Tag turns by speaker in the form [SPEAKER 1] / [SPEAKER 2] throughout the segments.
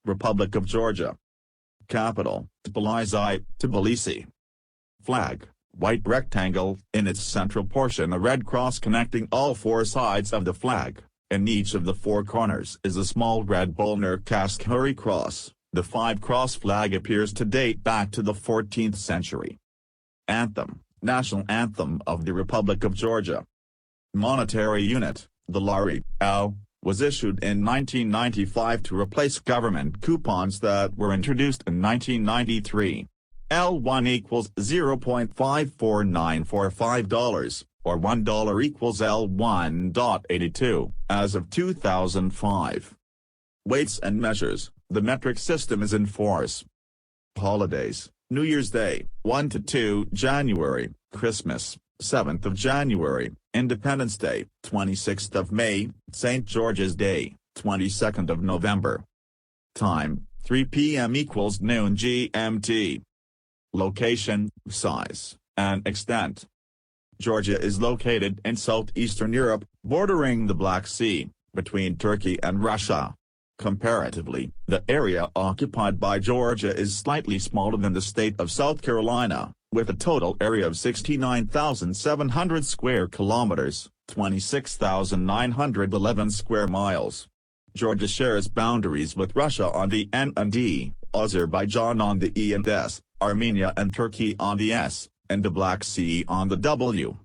[SPEAKER 1] Republic of Georgia. Capital, Tbilisi. Flag, white rectangle, in its central portion a red cross connecting all four sides of the flag. In each of the four corners is a small red Bolner Kashgari cross. The five-cross flag appears to date back to the 14th century. Anthem, national anthem of the Republic of Georgia. Monetary unit, the lari, L, was issued in 1995 to replace government coupons that were introduced in 1993. L1 equals $0.54945, or $1 equals L1.82, as of 2005. Weights and measures, the metric system is in force. Holidays, New Year's Day, 1 to 2 January, Christmas, 7th of January, Independence Day, 26th of May, St. George's Day, 22nd of November. Time, 3 p.m. equals noon GMT. Location, size, and extent. Georgia is located in southeastern Europe, bordering the Black Sea, between Turkey and Russia. Comparatively, the area occupied by Georgia is slightly smaller than the state of South Carolina, with a total area of 69,700 square kilometers, 26,911 square miles. Georgia shares boundaries with Russia on the N and D, Azerbaijan on the E and S, Armenia and Turkey on the S, and the Black Sea on the W.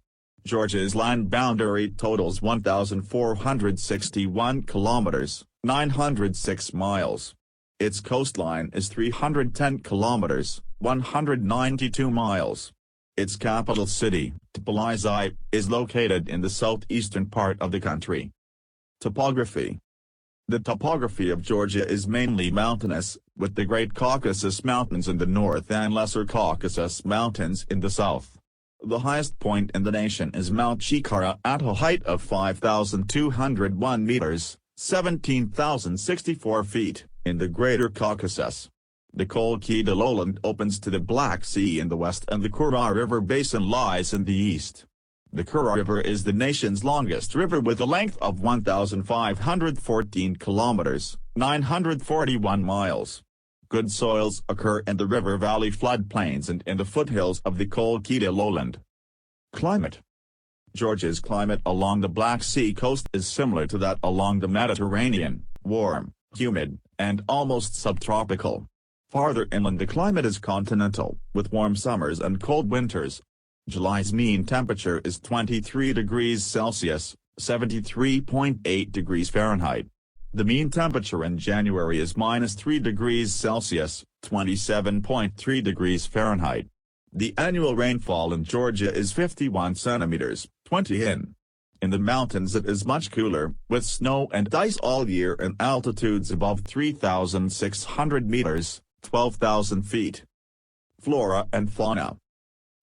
[SPEAKER 1] Georgia's land boundary totals 1,461 kilometers, 906 miles. Its coastline is 310 kilometers, 192 miles. Its capital city, Tbilisi, is located in the southeastern part of the country. Topography. The topography of Georgia is mainly mountainous, with the Great Caucasus Mountains in the north and Lesser Caucasus Mountains in the south. The highest point in the nation is Mount Shikara at a height of 5,201 meters, 17,064 feet, in the Greater Caucasus. The Kolkhida lowland opens to the Black Sea in the west and the Kura River basin lies in the east. The Kura River is the nation's longest river with a length of 1,514 kilometers, 941 miles. Good soils occur in the river valley floodplains and in the foothills of the Kolkhida lowland. Climate. Georgia's climate along the Black Sea coast is similar to that along the Mediterranean, warm, humid, and almost subtropical. Farther inland the climate is continental, with warm summers and cold winters. July's mean temperature is 23 degrees Celsius, 73.8 degrees Fahrenheit. The mean temperature in January is -3 degrees Celsius, 27.3 degrees Fahrenheit. The annual rainfall in Georgia is 51 centimeters, 20 in. In the mountains it is much cooler, with snow and ice all year and altitudes above 3,600 meters, 12,000 feet. Flora and fauna.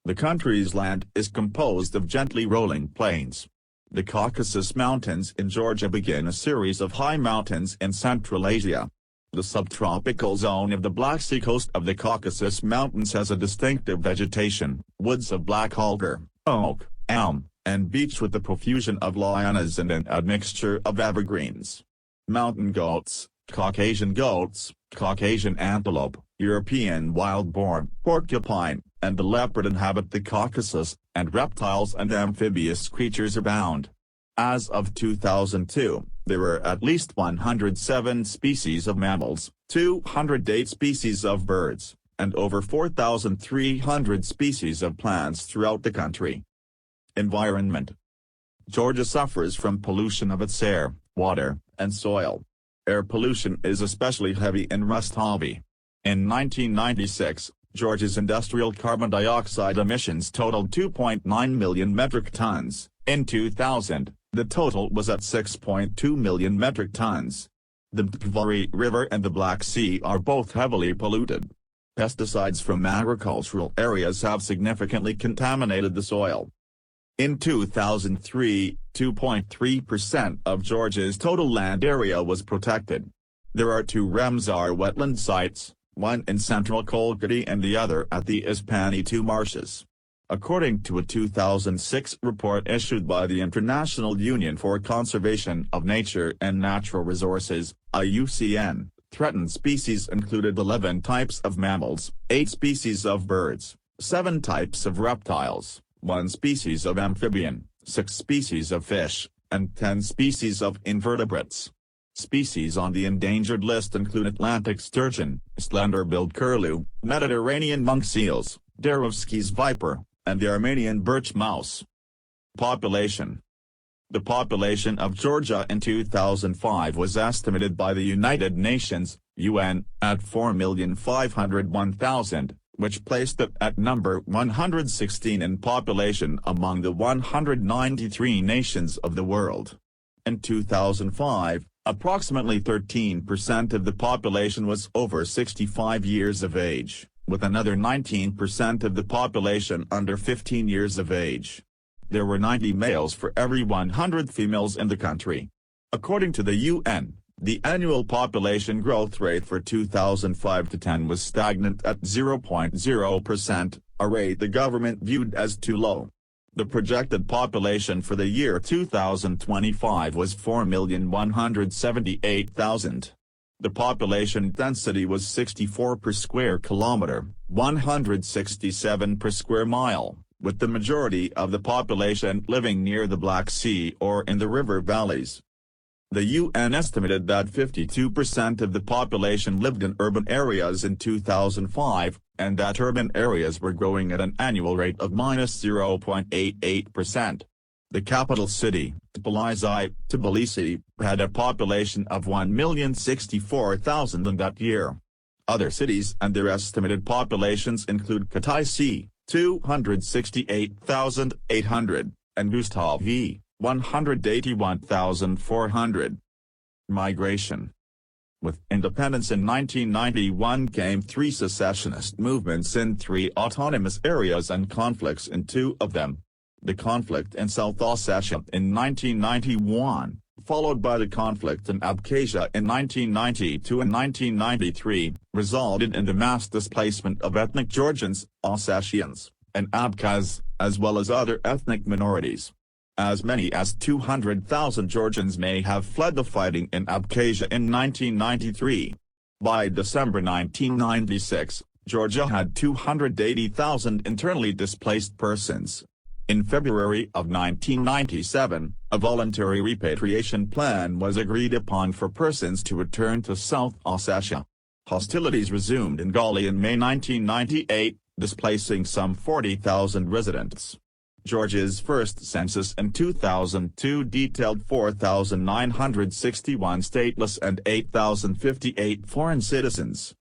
[SPEAKER 1] The country's land is composed of gently rolling plains. The Caucasus Mountains in Georgia begin a series of high mountains in Central Asia. The subtropical zone of the Black Sea coast of the Caucasus Mountains has a distinctive vegetation, woods of black alder, oak, elm, and beech with a profusion of lianas and an admixture of evergreens. Mountain goats, Caucasian antelope, European wild boar, porcupine, and the leopard inhabit the Caucasus, and reptiles and amphibious creatures abound. As of 2002, there were at least 107 species of mammals, 208 species of birds, and over 4,300 species of plants throughout the country. Environment. Georgia suffers from pollution of its air, water, and soil. Air pollution is especially heavy in Rustavi. In 1996, Georgia's industrial carbon dioxide emissions totaled 2.9 million metric tons. In 2000, the total was at 6.2 million metric tons. The Tbilisi River and the Black Sea are both heavily polluted. Pesticides from agricultural areas have significantly contaminated the soil. In 2003, 2.3% of Georgia's total land area was protected. There are 2 Ramsar wetland sites, one in central Kolkhida and the other at the Ispani 2 marshes. According to a 2006 report issued by the International Union for Conservation of Nature and Natural Resources, IUCN, Threatened species included 11 types of mammals, 8 species of birds, 7 types of reptiles, 1 species of amphibian, 6 species of fish, and 10 species of invertebrates. Species on the endangered list include Atlantic sturgeon, slender-billed curlew, Mediterranean monk seals, Darovsky's viper, and the Armenian birch mouse. Population. The population of Georgia in 2005 was estimated by the United Nations, UN, at 4,501,000, which placed it at number 116 in population among the 193 nations of the world. In 2005, approximately 13% of the population was over 65 years of age, with another 19% of the population under 15 years of age. There were 90 males for every 100 females in the country. According to the UN, the annual population growth rate for 2005 to 10 was stagnant at 0.0%, a rate the government viewed as too low. The projected population for the year 2025 was 4,178,000. The population density was 64 per square kilometer, 167 per square mile, with the majority of the population living near the Black Sea or in the river valleys. The UN estimated that 52% of the population lived in urban areas in 2005, and that urban areas were growing at an annual rate of -0.88%. The capital city, Tbilisi, had a population of 1,064,000 in that year. Other cities and their estimated populations include Kutaisi, 268,800, and Gustavi, 181,400. Migration. With independence in 1991 came 3 secessionist movements in 3 autonomous areas and conflicts in 2 of them. The conflict in South Ossetia in 1991, followed by the conflict in Abkhazia in 1992 and 1993, resulted in the mass displacement of ethnic Georgians, Ossetians, and Abkhaz, as well as other ethnic minorities. As many as 200,000 Georgians may have fled the fighting in Abkhazia in 1993. By December 1996, Georgia had 280,000 internally displaced persons. In February of 1997, a voluntary repatriation plan was agreed upon for persons to return to South Ossetia. Hostilities resumed in Gali in May 1998, displacing some 40,000 residents. Georgia's first census in 2002 detailed 4,961 stateless and 8,058 foreign citizens.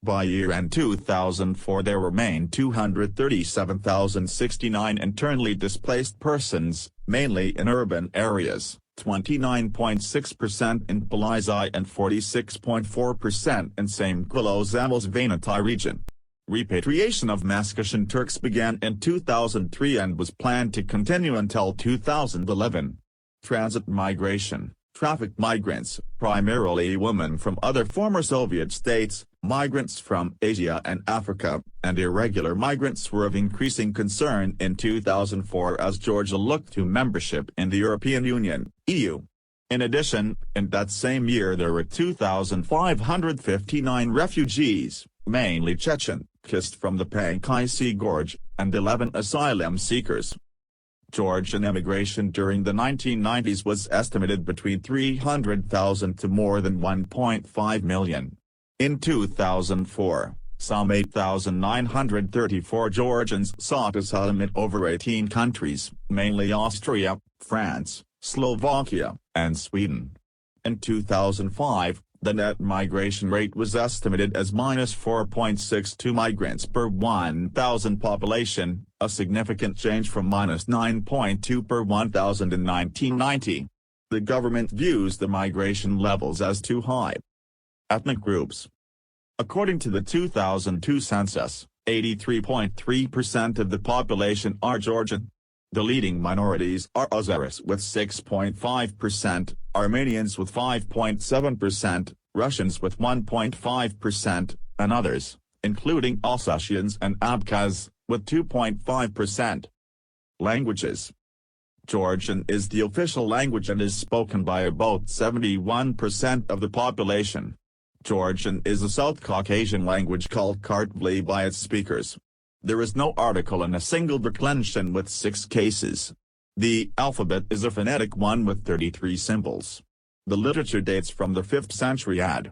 [SPEAKER 1] By year-end 2004 there remained 237,069 internally displaced persons, mainly in urban areas, 29.6% in Tbilisi and 46.4% in Samkulo-Zamos-Venatai region. Repatriation of Maskashan Turks began in 2003 and was planned to continue until 2011. Transit migration. Trafficked migrants, primarily women from other former Soviet states, migrants from Asia and Africa, and irregular migrants were of increasing concern in 2004 as Georgia looked to membership in the European Union, EU. In addition, in that same year there were 2,559 refugees, mainly Chechen, kissed from the Pankai Gorge, and 11 asylum seekers. Georgian emigration during the 1990s was estimated between 300,000 to more than 1.5 million. In 2004, some 8,934 Georgians sought asylum in over 18 countries, mainly Austria, France, Slovakia, and Sweden. In 2005, the net migration rate was estimated as -4.62 migrants per 1,000 population, a significant change from -9.2 per 1,000 in 1990. The government views the migration levels as too high. Ethnic groups. According to the 2002 census, 83.3% of the population are Georgian. The leading minorities are Azeris with 6.5%, Armenians with 5.7%, Russians with 1.5%, and others, including Ossetians and Abkhaz, with 2.5%. Languages. Georgian is the official language and is spoken by about 71% of the population. Georgian is a South Caucasian language called Comparatively by its speakers. There is no article in a single declension with 6 cases. The alphabet is a phonetic one with 33 symbols. The literature dates from the 5th century AD.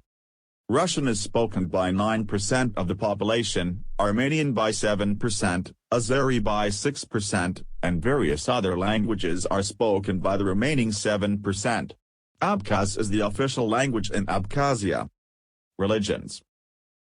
[SPEAKER 1] Russian is spoken by 9% of the population, Armenian by 7%, Azeri by 6%, and various other languages are spoken by the remaining 7%. Abkhaz is the official language in Abkhazia. Religions.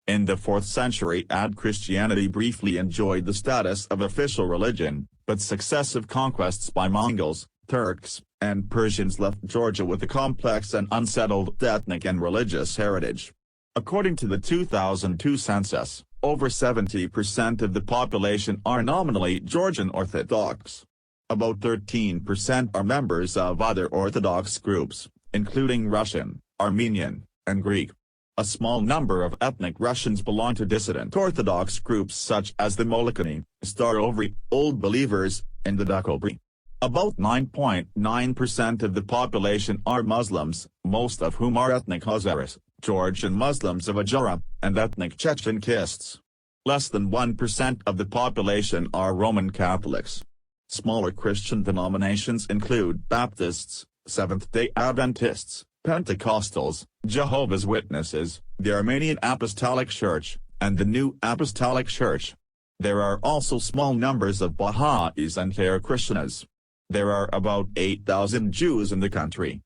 [SPEAKER 1] In the 4th century AD, Christianity briefly enjoyed the status of official religion, but successive conquests by Mongols, Turks, and Persians left Georgia with a complex and unsettled ethnic and religious heritage. According to the 2002 census, over 70% of the population are nominally Georgian Orthodox. About 13% are members of other Orthodox groups, including Russian, Armenian, and Greek. A small number of ethnic Russians belong to dissident Orthodox groups such as the Molokani, Starovri, Old Believers, and the Dakobri. About 9.9% of the population are Muslims, most of whom are ethnic Hazaras, Georgian Muslims of Ajara, and ethnic Chechen Kists. Less than 1% of the population are Roman Catholics. Smaller Christian denominations include Baptists, Seventh-day Adventists, Pentecostals, Jehovah's Witnesses, the Armenian Apostolic Church, and the New Apostolic Church. There are also small numbers of Baha'is and Hare Krishnas. There are about 8,000 Jews in the country.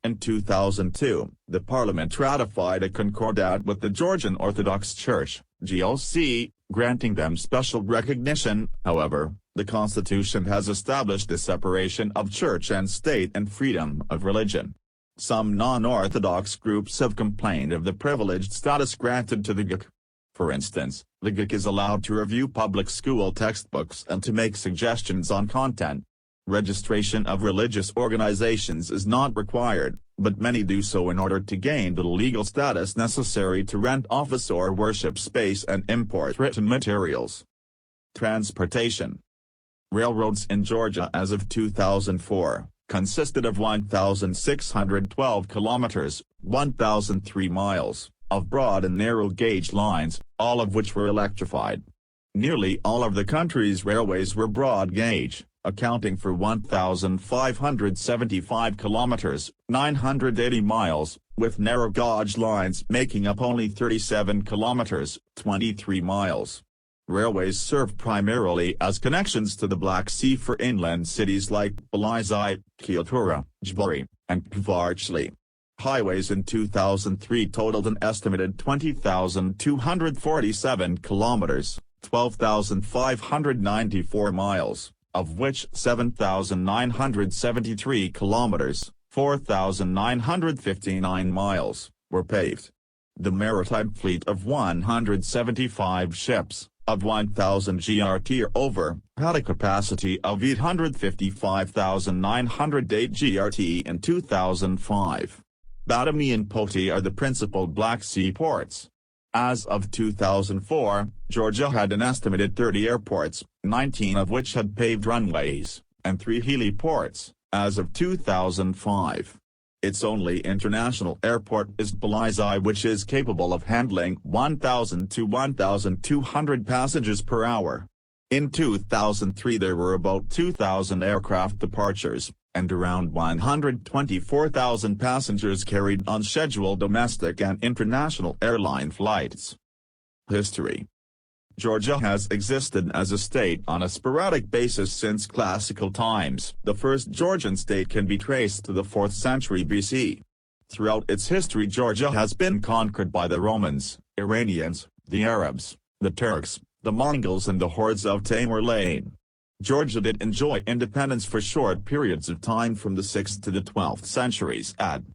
[SPEAKER 1] In 2002, the parliament ratified a concordat with the Georgian Orthodox Church, GOC, granting them special recognition. However, the constitution has established the separation of church and state and freedom of religion. Some non-Orthodox groups have complained of the privileged status granted to the GOC. For instance, the GOC is allowed to review public school textbooks and to make suggestions on content. Registration of religious organizations is not required, but many do so in order to gain the legal status necessary to rent office or worship space and import written materials. Transportation. Railroads in Georgia as of 2004 consisted of 1,612 kilometers, 1,003 miles, of broad and narrow gauge lines, all of which were electrified. Nearly all of the country's railways were broad gauge, accounting for 1,575 kilometers, 980 miles, with narrow gauge lines making up only 37 kilometers, 23 miles. Railways serve primarily as connections to the Black Sea for inland cities like Belize, Kyotura, Jbari, and Kvarchli. Highways in 2003 totaled an estimated 20,247 kilometers, 12,594 miles, of which 7,973 kilometers, 4,959 miles, were paved. The maritime fleet of 175 ships, of 1,000 GRT or over, had a capacity of 855,908 GRT in 2005. Batumi and Poti are the principal Black Sea ports. As of 2004, Georgia had an estimated 30 airports, 19 of which had paved runways, and 3 heliports, as of 2005. Its only international airport is Belize, which is capable of handling 1,000 to 1,200 passengers per hour. In 2003 there were about 2,000 aircraft departures, and around 124,000 passengers carried on scheduled domestic and international airline flights. History. Georgia has existed as a state on a sporadic basis since classical times. The first Georgian state can be traced to the 4th century BC. Throughout its history Georgia has been conquered by the Romans, Iranians, the Arabs, the Turks, the Mongols and the hordes of Tamerlane. Georgia did enjoy independence for short periods of time from the 6th to the 12th centuries AD.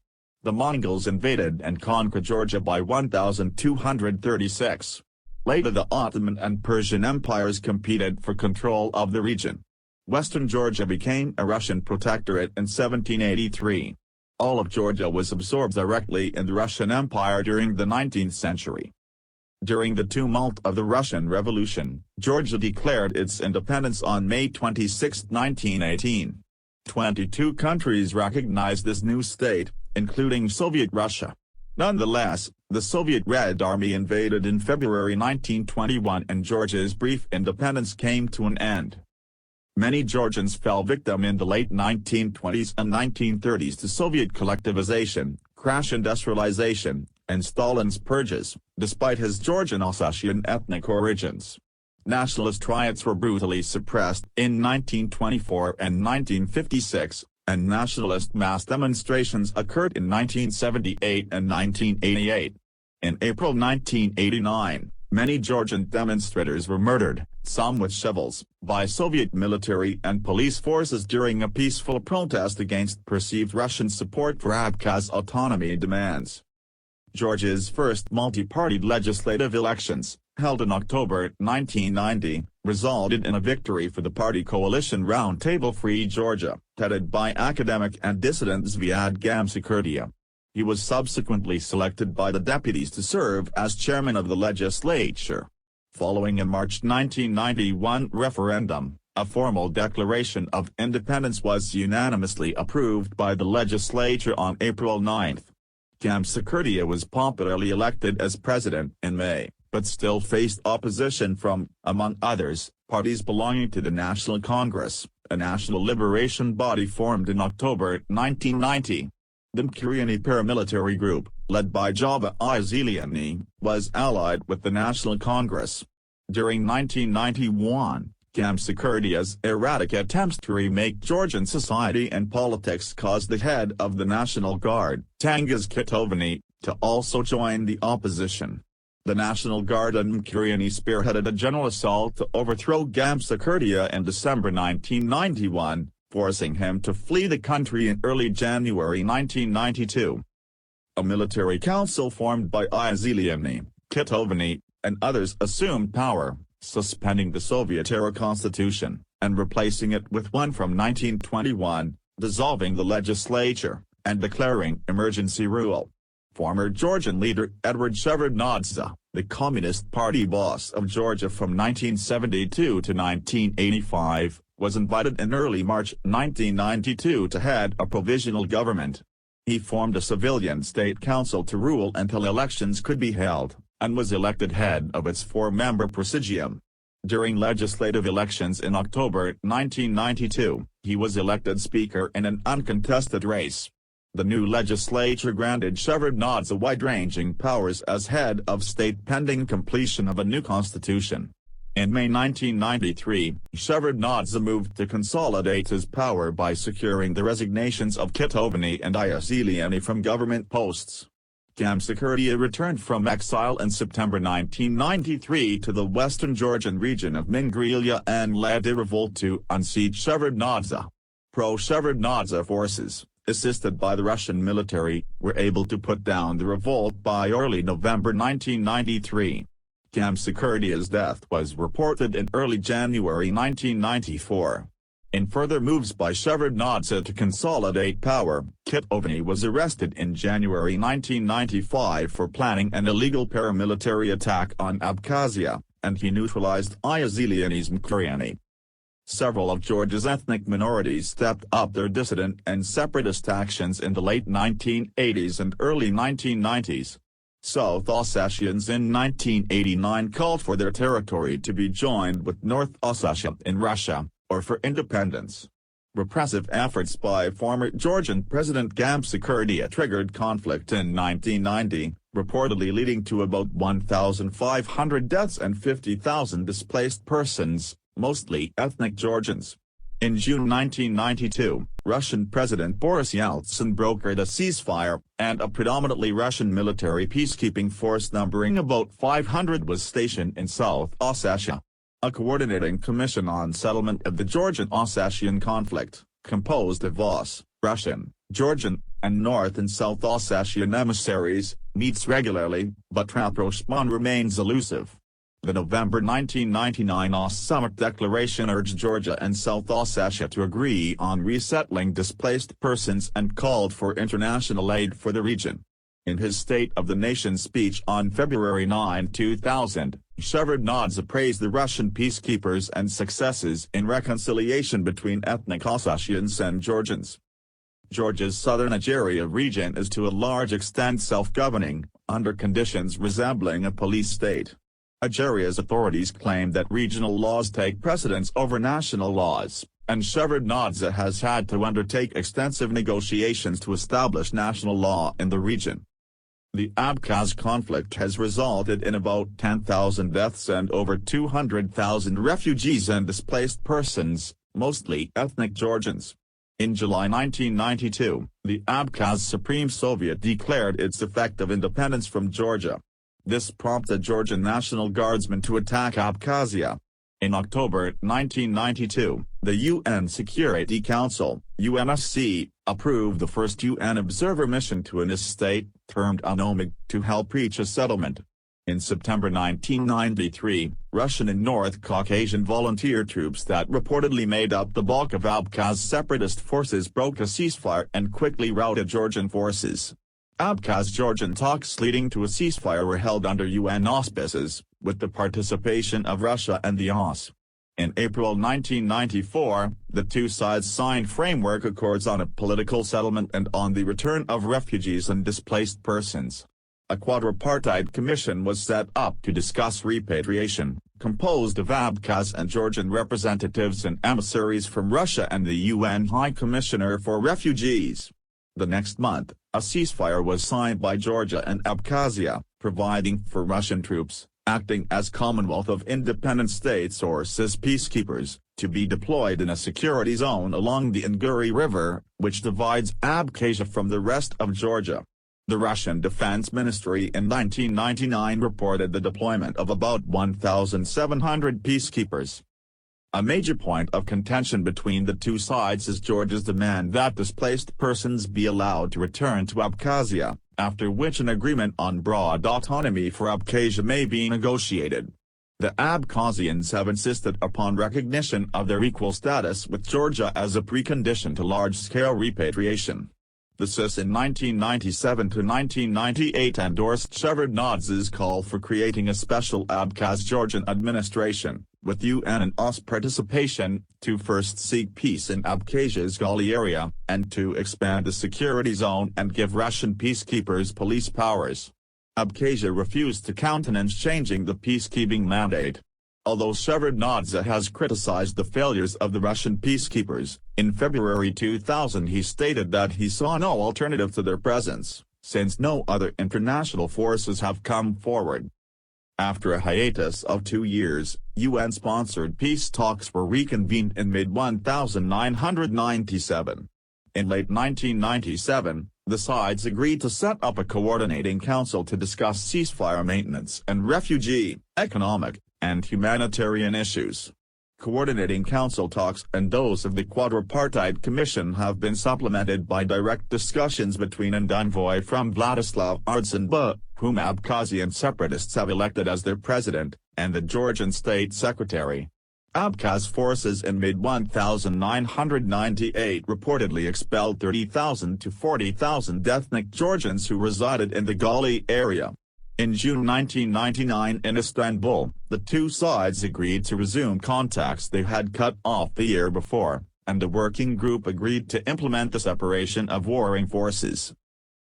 [SPEAKER 1] The Mongols invaded and conquered Georgia by 1236. Later the Ottoman and Persian empires competed for control of the region. Western Georgia became a Russian protectorate in 1783. All of Georgia was absorbed directly in the Russian Empire during the 19th century. During the tumult of the Russian Revolution, Georgia declared its independence on May 26, 1918. 22 countries recognized this new state, including Soviet Russia. Nonetheless, The Soviet Red Army invaded in February 1921 and Georgia's brief independence came to an end. Many Georgians fell victim in the late 1920s and 1930s to Soviet collectivization, crash industrialization, and Stalin's purges, despite his Georgian Ossetian ethnic origins. Nationalist riots were brutally suppressed in 1924 and 1956, and nationalist mass demonstrations occurred in 1978 and 1988. In April 1989, many Georgian demonstrators were murdered, some with shovels, by Soviet military and police forces during a peaceful protest against perceived Russian support for Abkhaz autonomy demands. Georgia's first multi-party legislative elections, held in October 1990, resulted in a victory for the party coalition Roundtable Free Georgia, headed by academic and dissident Zviad Gamsakhurdia. He was subsequently selected by the deputies to serve as chairman of the legislature. Following a March 1991 referendum, a formal declaration of independence was unanimously approved by the legislature on April 9. Gamsakhurdia was popularly elected as president in May, but still faced opposition from, among others, parties belonging to the National Congress, a national liberation body formed in October 1990. The Mkriani paramilitary group, led by Jaba Iziliani, was allied with the National Congress. During 1991, Gamsakhurdia's erratic attempts to remake Georgian society and politics caused the head of the National Guard, Tengiz Kitovani, to also join the opposition. The National Guard and Mkriani spearheaded a general assault to overthrow Gamsakhurdia in December 1991, forcing him to flee the country in early January 1992. A military council formed by Iziliani, Kitovani, and others assumed power, suspending the Soviet-era constitution, and replacing it with one from 1921, dissolving the legislature, and declaring emergency rule. Former Georgian leader Edward Shevardnadze, the Communist Party boss of Georgia from 1972 to 1985, was invited in early March 1992 to head a provisional government. He formed a civilian state council to rule until elections could be held, and was elected head of its four-member presidium. During legislative elections in October 1992, he was elected speaker in an uncontested race. The new legislature granted Shevardnadze wide-ranging powers as head of state pending completion of a new constitution. In May 1993, Shevardnadze moved to consolidate his power by securing the resignations of Kitovani and Iziliani from government posts. Gamsakhurdia returned from exile in September 1993 to the western Georgian region of Mingrelia and led a revolt to unseat Shevardnadze. Pro-Shevardnadze forces, assisted by the Russian military, were able to put down the revolt by early November 1993. Gamsakhurdia's death was reported in early January 1994. In further moves by Shevardnadze to consolidate power, Kitovani was arrested in January 1995 for planning an illegal paramilitary attack on Abkhazia, and he neutralized Iziliani's Mkriani. Several of Georgia's ethnic minorities stepped up their dissident and separatist actions in the late 1980s and early 1990s. South Ossetians in 1989 called for their territory to be joined with North Ossetia in Russia, or for independence. Repressive efforts by former Georgian President Gamsakhurdia triggered conflict in 1990, reportedly leading to about 1,500 deaths and 50,000 displaced persons, mostly ethnic Georgians. In June 1992, Russian President Boris Yeltsin brokered a ceasefire, and a predominantly Russian military peacekeeping force numbering about 500 was stationed in South Ossetia. A coordinating commission on settlement of the Georgian-Ossetian conflict, composed of Russian, Georgian, and North and South Ossetian emissaries, meets regularly, but rapprochement remains elusive. The November 1999 OSCE Summit Declaration urged Georgia and South Ossetia to agree on resettling displaced persons and called for international aid for the region. In his State of the Nation speech on February 9, 2000, Shevardnadze praised the Russian peacekeepers and successes in reconciliation between ethnic Ossetians and Georgians. Georgia's southern Ageria region is to a large extent self-governing, under conditions resembling a police state. Algeria's authorities claim that regional laws take precedence over national laws, and Shevardnadze has had to undertake extensive negotiations to establish national law in the region. The Abkhaz conflict has resulted in about 10,000 deaths and over 200,000 refugees and displaced persons, mostly ethnic Georgians. In July 1992, the Abkhaz Supreme Soviet declared its effective independence from Georgia. This prompted Georgian National Guardsmen to attack Abkhazia. In October 1992, the UN Security Council, UNSC, approved the first UN observer mission to an state, termed UNOMIG, to help reach a settlement. In September 1993, Russian and North Caucasian volunteer troops that reportedly made up the bulk of Abkhaz separatist forces broke a ceasefire and quickly routed Georgian forces. Abkhaz-Georgian talks leading to a ceasefire were held under UN auspices, with the participation of Russia and the OSCE. In April 1994, the two sides signed framework accords on a political settlement and on the return of refugees and displaced persons. A quadripartite commission was set up to discuss repatriation, composed of Abkhaz and Georgian representatives and emissaries from Russia and the UN High Commissioner for Refugees. The next month, a ceasefire was signed by Georgia and Abkhazia, providing for Russian troops, acting as Commonwealth of Independent States or CIS peacekeepers, to be deployed in a security zone along the Inguri River, which divides Abkhazia from the rest of Georgia. The Russian Defense Ministry in 1999 reported the deployment of about 1,700 peacekeepers. A major point of contention between the two sides is Georgia's demand that displaced persons be allowed to return to Abkhazia, after which an agreement on broad autonomy for Abkhazia may be negotiated. The Abkhazians have insisted upon recognition of their equal status with Georgia as a precondition to large-scale repatriation. The CIS in 1997 to 1998 endorsed Shevardnadze's call for creating a special Abkhaz-Georgian administration, with UN and OSCE participation, to first seek peace in Abkhazia's Gali area, and to expand the security zone and give Russian peacekeepers police powers. Abkhazia refused to countenance changing the peacekeeping mandate. Although Shevardnadze has criticized the failures of the Russian peacekeepers, in February 2000 he stated that he saw no alternative to their presence, since no other international forces have come forward. After a hiatus of 2 years, UN-sponsored peace talks were reconvened in mid-1997. In late 1997, the sides agreed to set up a coordinating council to discuss ceasefire maintenance and refugee, economic, and humanitarian issues. Coordinating council talks and those of the quadripartite commission have been supplemented by direct discussions between an envoy from Vladislav Ardzenba, whom Abkhazian separatists have elected as their president, and the Georgian state secretary. Abkhaz forces in mid-1998 reportedly expelled 30,000 to 40,000 ethnic Georgians who resided in the Gali area. In June 1999 in Istanbul, the two sides agreed to resume contacts they had cut off the year before, and the working group agreed to implement the separation of warring forces.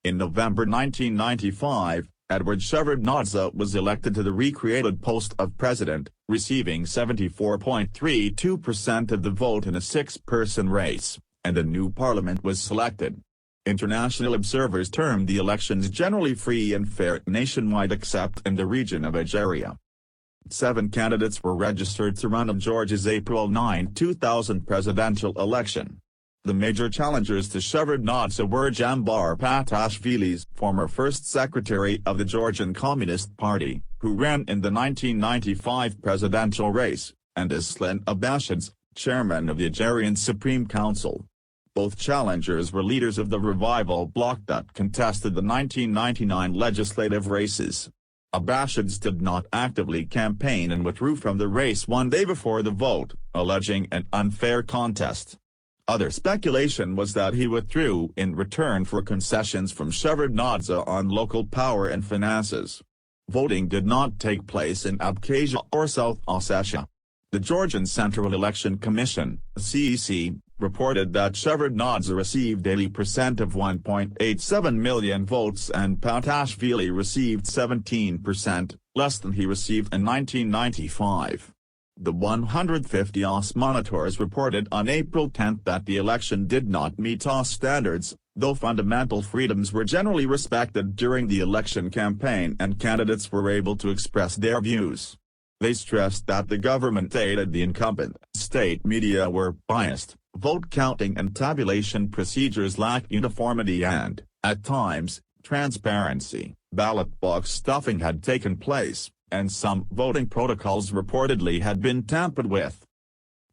[SPEAKER 1] In November 1995, Edward Shevardnadze was elected to the recreated post of president, receiving 74.32% of the vote in a six-person race, and a new parliament was selected. International observers termed the elections generally free and fair nationwide except in the region of Algeria. 7 candidates were registered to run in Georgia's April 9, 2000 presidential election. The major challengers to Shevardnadze were Jambar Patashvili's former first secretary of the Georgian Communist Party, who ran in the 1995 presidential race, and Aslan Abashidze, chairman of the Algerian Supreme Council. Both challengers were leaders of the Revival bloc that contested the 1999 legislative races. Abashidze did not actively campaign and withdrew from the race one day before the vote, alleging an unfair contest. Other speculation was that he withdrew in return for concessions from Shevardnadze on local power and finances. Voting did not take place in Abkhazia or South Ossetia. The Georgian Central Election Commission, CEC, reported that Shevardnadze received 80% of 1.87 million votes and Patashvili received 17%, less than he received in 1995. The 150 OSCE monitors reported on April 10 that the election did not meet OSCE standards, though fundamental freedoms were generally respected during the election campaign and candidates were able to express their views. They stressed that the government aided the incumbent. State media were biased, vote counting and tabulation procedures lacked uniformity and, at times, transparency. Ballot box stuffing had taken place, and some voting protocols reportedly had been tampered with.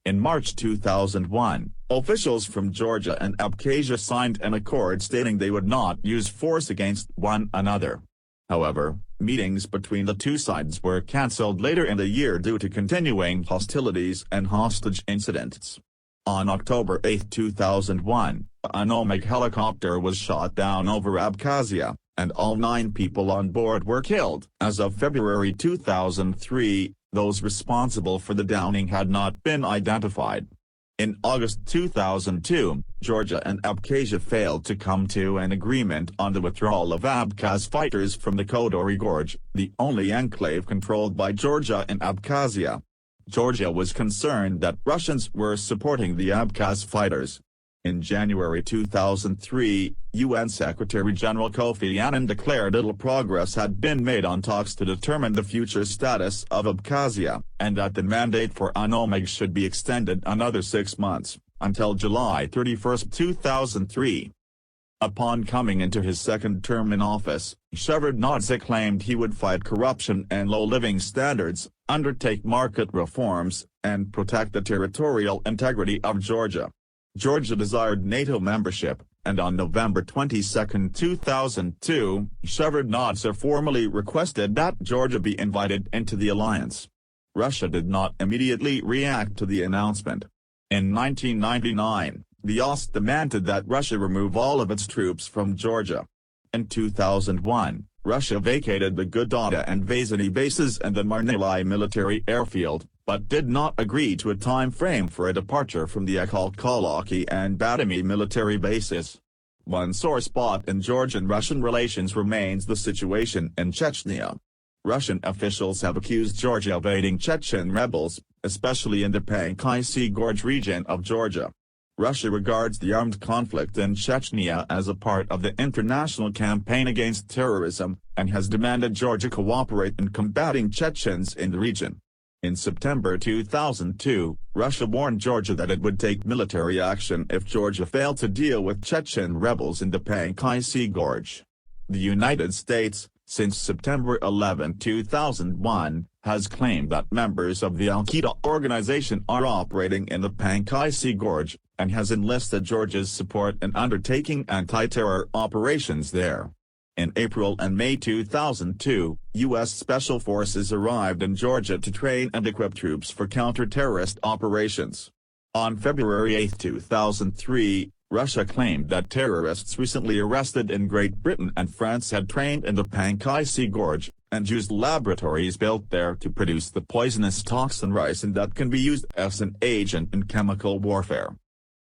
[SPEAKER 1] In March 2001, officials from Georgia and Abkhazia signed an accord stating they would not use force against one another. However, meetings between the two sides were cancelled later in the year due to continuing hostilities and hostage incidents. On October 8, 2001, an Omeg helicopter was shot down over Abkhazia, and all 9 people on board were killed. As of February 2003, those responsible for the downing had not been identified. In August 2002, Georgia and Abkhazia failed to come to an agreement on the withdrawal of Abkhaz fighters from the Kodori Gorge, the only enclave controlled by Georgia and Abkhazia. Georgia was concerned that Russians were supporting the Abkhaz fighters. In January 2003, UN Secretary-General Kofi Annan declared little progress had been made on talks to determine the future status of Abkhazia, and that the mandate for UNOMEG should be extended another 6 months, until July 31, 2003. Upon coming into his second term in office, Shevardnadze claimed he would fight corruption and low living standards, undertake market reforms, and protect the territorial integrity of Georgia. Georgia desired NATO membership, and on November 22, 2002, Shevardnadze formally requested that Georgia be invited into the alliance. Russia did not immediately react to the announcement. In 1999, the OSCE demanded that Russia remove all of its troops from Georgia. In 2001, Russia vacated the Gudauta and Vazhny bases and the Marnelai military airfield, but did not agree to a time frame for a departure from the Akhalkalaki and Batumi military bases. One sore spot in Georgian-Russian relations remains the situation in Chechnya. Russian officials have accused Georgia of aiding Chechen rebels, especially in the Pankai Gorge region of Georgia. Russia regards the armed conflict in Chechnya as a part of the international campaign against terrorism, and has demanded Georgia cooperate in combating Chechens in the region. In September 2002, Russia warned Georgia that it would take military action if Georgia failed to deal with Chechen rebels in the Pankai Gorge. The United States, since September 11, 2001, has claimed that members of the Al-Qaeda organization are operating in the Pankai Gorge, and has enlisted Georgia's support in undertaking anti-terror operations there. In April and May 2002, U.S. Special Forces arrived in Georgia to train and equip troops for counter-terrorist operations. On February 8, 2003, Russia claimed that terrorists recently arrested in Great Britain and France had trained in the Pankai Gorge, and used laboratories built there to produce the poisonous toxin ricin that can be used as an agent in chemical warfare.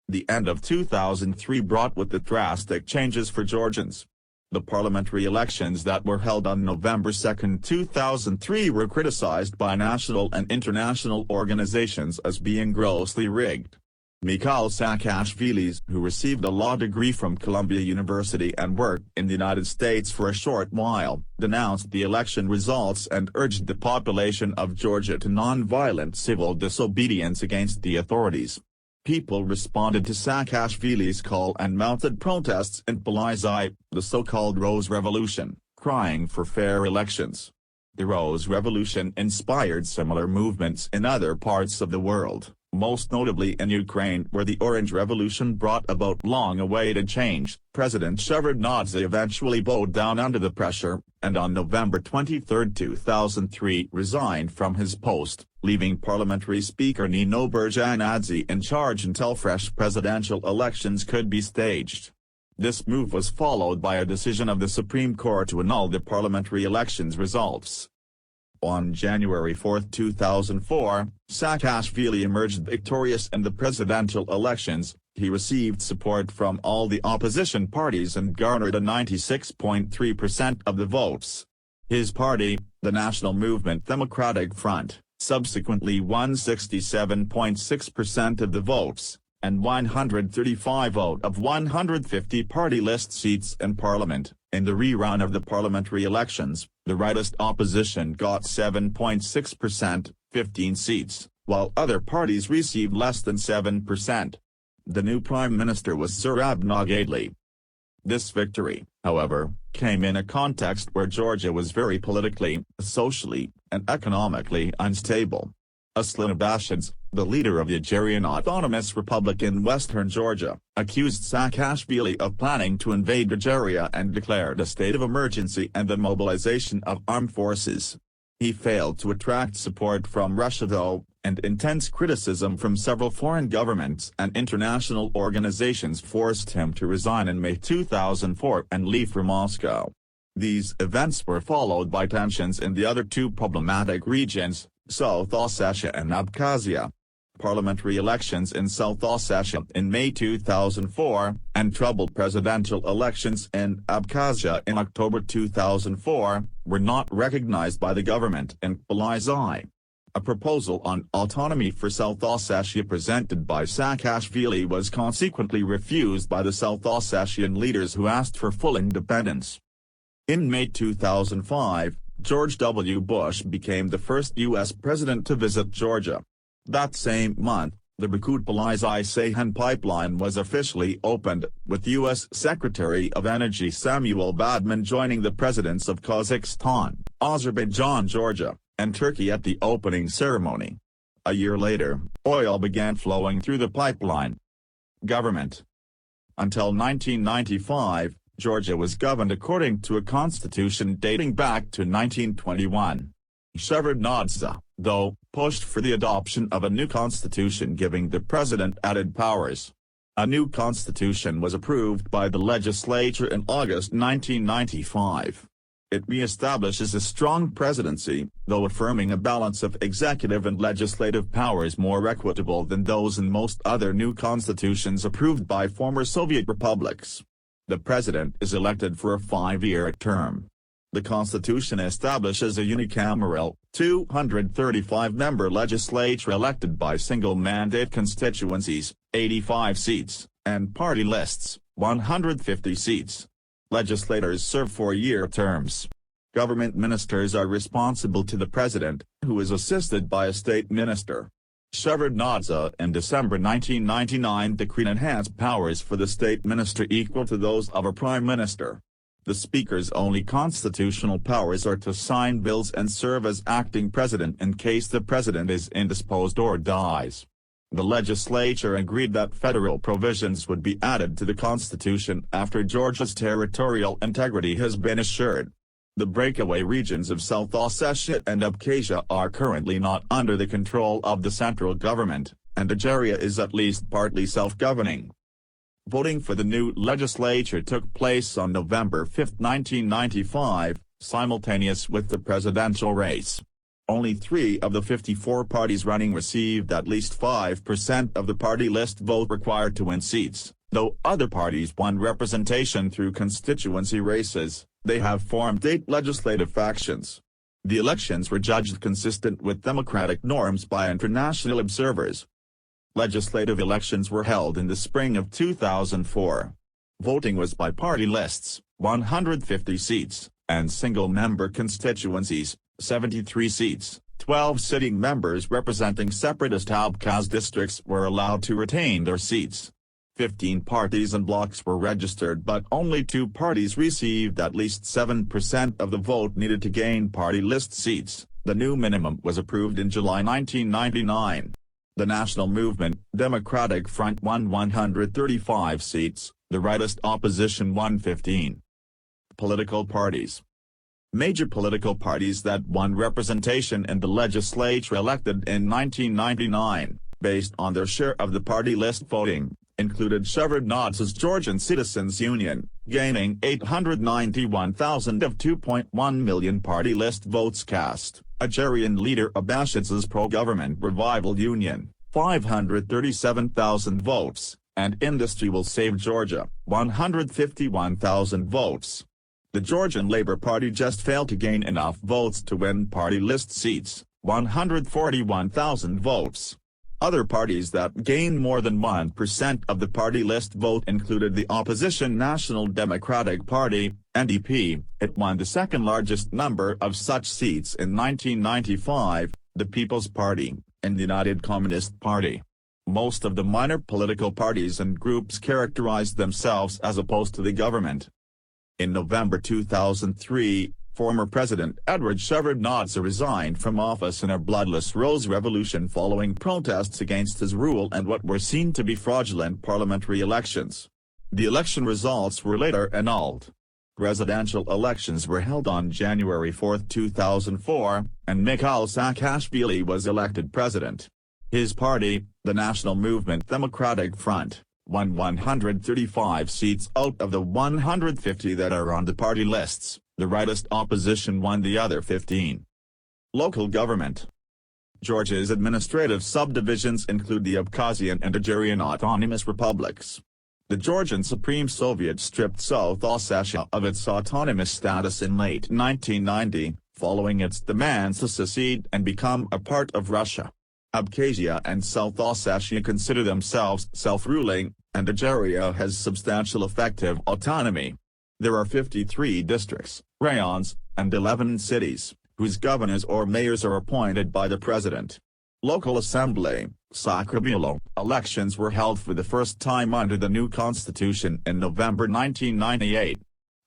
[SPEAKER 1] The end of 2003 brought with it drastic changes for Georgians. The parliamentary elections that were held on November 2, 2003 were criticized by national and international organizations as being grossly rigged. Mikhail Saakashvili, who received a law degree from Columbia University and worked in the United States for a short while, denounced the election results and urged the population of Georgia to nonviolent civil disobedience against the authorities. People responded to Saakashvili's call and mounted protests in Polizei, the so-called Rose Revolution, crying for fair elections. The Rose Revolution inspired similar movements in other parts of the world, most notably in Ukraine, where the Orange Revolution brought about long-awaited change. President Shevardnadze eventually bowed down under the pressure, and on November 23, 2003 resigned from his post, leaving Parliamentary Speaker Nino Burjanadze in charge until fresh presidential elections could be staged. This move was followed by a decision of the Supreme Court to annul the parliamentary elections results. On January 4, 2004, Saakashvili emerged victorious in the presidential elections, He received support from all the opposition parties and garnered a 96.3% of the votes. His party, the National Movement Democratic Front, subsequently won 67.6% of the votes, and 135 out of 150 party list seats in Parliament. In the rerun of the parliamentary elections, the rightist opposition got 7.6%, 15 seats, while other parties received less than 7%. The new prime minister was Zurab Nagaidli. This victory, however, came in a context where Georgia was very politically, socially, and economically unstable. Aslan Abashidze, the leader of the Azerian Autonomous Republic in western Georgia, accused Saakashvili of planning to invade Algeria and declared a state of emergency and the mobilization of armed forces. He failed to attract support from Russia though, and intense criticism from several foreign governments and international organizations forced him to resign in May 2004 and leave for Moscow. These events were followed by tensions in the other two problematic regions, South Ossetia and Abkhazia. Parliamentary elections in South Ossetia in May 2004, and troubled presidential elections in Abkhazia in October 2004, were not recognized by the government in Tbilisi. A proposal on autonomy for South Ossetia presented by Saakashvili was consequently refused by the South Ossetian leaders who asked for full independence. In May 2005, George W. Bush became the first U.S. president to visit Georgia. That same month, the Baku-Tbilisi-Ceyhan pipeline was officially opened, with U.S. Secretary of Energy Samuel Badman joining the presidents of Kazakhstan, Azerbaijan, Georgia, and Turkey at the opening ceremony. A year later, oil began flowing through the pipeline. Government. Until 1995, Georgia was governed according to a constitution dating back to 1921. Shevardnadze, though, pushed for the adoption of a new constitution giving the president added powers. A new constitution was approved by the legislature in August 1995. It re-establishes a strong presidency, though affirming a balance of executive and legislative powers more equitable than those in most other new constitutions approved by former Soviet republics. The president is elected for a 5-year term. The constitution establishes a unicameral, 235-member legislature elected by single-mandate constituencies, 85 seats, and party lists, 150 seats. Legislators serve 4-year terms. Government ministers are responsible to the president, who is assisted by a state minister. Shevardnadze in December 1999 decreed enhanced powers for the state minister equal to those of a prime minister. The speaker's only constitutional powers are to sign bills and serve as acting president in case the president is indisposed or dies. The legislature agreed that federal provisions would be added to the constitution after Georgia's territorial integrity has been assured. The breakaway regions of South Ossetia and Abkhazia are currently not under the control of the central government, and Algeria is at least partly self-governing. Voting for the new legislature took place on November 5, 1995, simultaneous with the presidential race. Only 3 of the 54 parties running received at least 5% of the party list vote required to win seats, though other parties won representation through constituency races. They have formed 8 legislative factions. The elections were judged consistent with democratic norms by international observers. Legislative elections were held in the spring of 2004. Voting was by party lists, 150 seats, and single-member constituencies, 73 seats. 12 sitting members representing separatist Abkhaz districts were allowed to retain their seats. 15 parties and blocs were registered, but only 2 parties received at least 7% of the vote needed to gain party list seats. The new minimum was approved in July 1999. The National Movement Democratic Front won 135 seats, the rightist opposition won 15. Political parties. Major political parties that won representation in the legislature elected in 1999, based on their share of the party list voting, included Shevardnadze's Georgian Citizens Union, gaining 891,000 of 2.1 million party list votes cast, Azerian leader Abashidze's pro-government Revival Union, 537,000 votes, and Industry Will Save Georgia, 151,000 votes. The Georgian Labour Party just failed to gain enough votes to win party list seats, 141,000 votes. Other parties that gained more than 1% of the party list vote included the opposition National Democratic Party, NDP. It won the second largest number of such seats in 1995, the People's Party, and the United Communist Party. Most of the minor political parties and groups characterized themselves as opposed to the government. In November 2003, former President Edward Shevardnadze resigned from office in a bloodless rose revolution following protests against his rule and what were seen to be fraudulent parliamentary elections. The election results were later annulled. Presidential elections were held on January 4, 2004, and Mikhail Saakashvili was elected president. His party, the National Movement Democratic Front, won 135 seats out of the 150 that are on the party lists. The rightist opposition won the other 15. Local government. Georgia's administrative subdivisions include the Abkhazian and Azerian autonomous republics. The Georgian Supreme Soviet stripped South Ossetia of its autonomous status in late 1990, following its demands to secede and become a part of Russia. Abkhazia and South Ossetia consider themselves self-ruling, and Azeria has substantial effective autonomy. There are 53 districts, rayons, and 11 cities, whose governors or mayors are appointed by the president. Local assembly, Sakrabielo, elections were held for the first time under the new constitution in November 1998.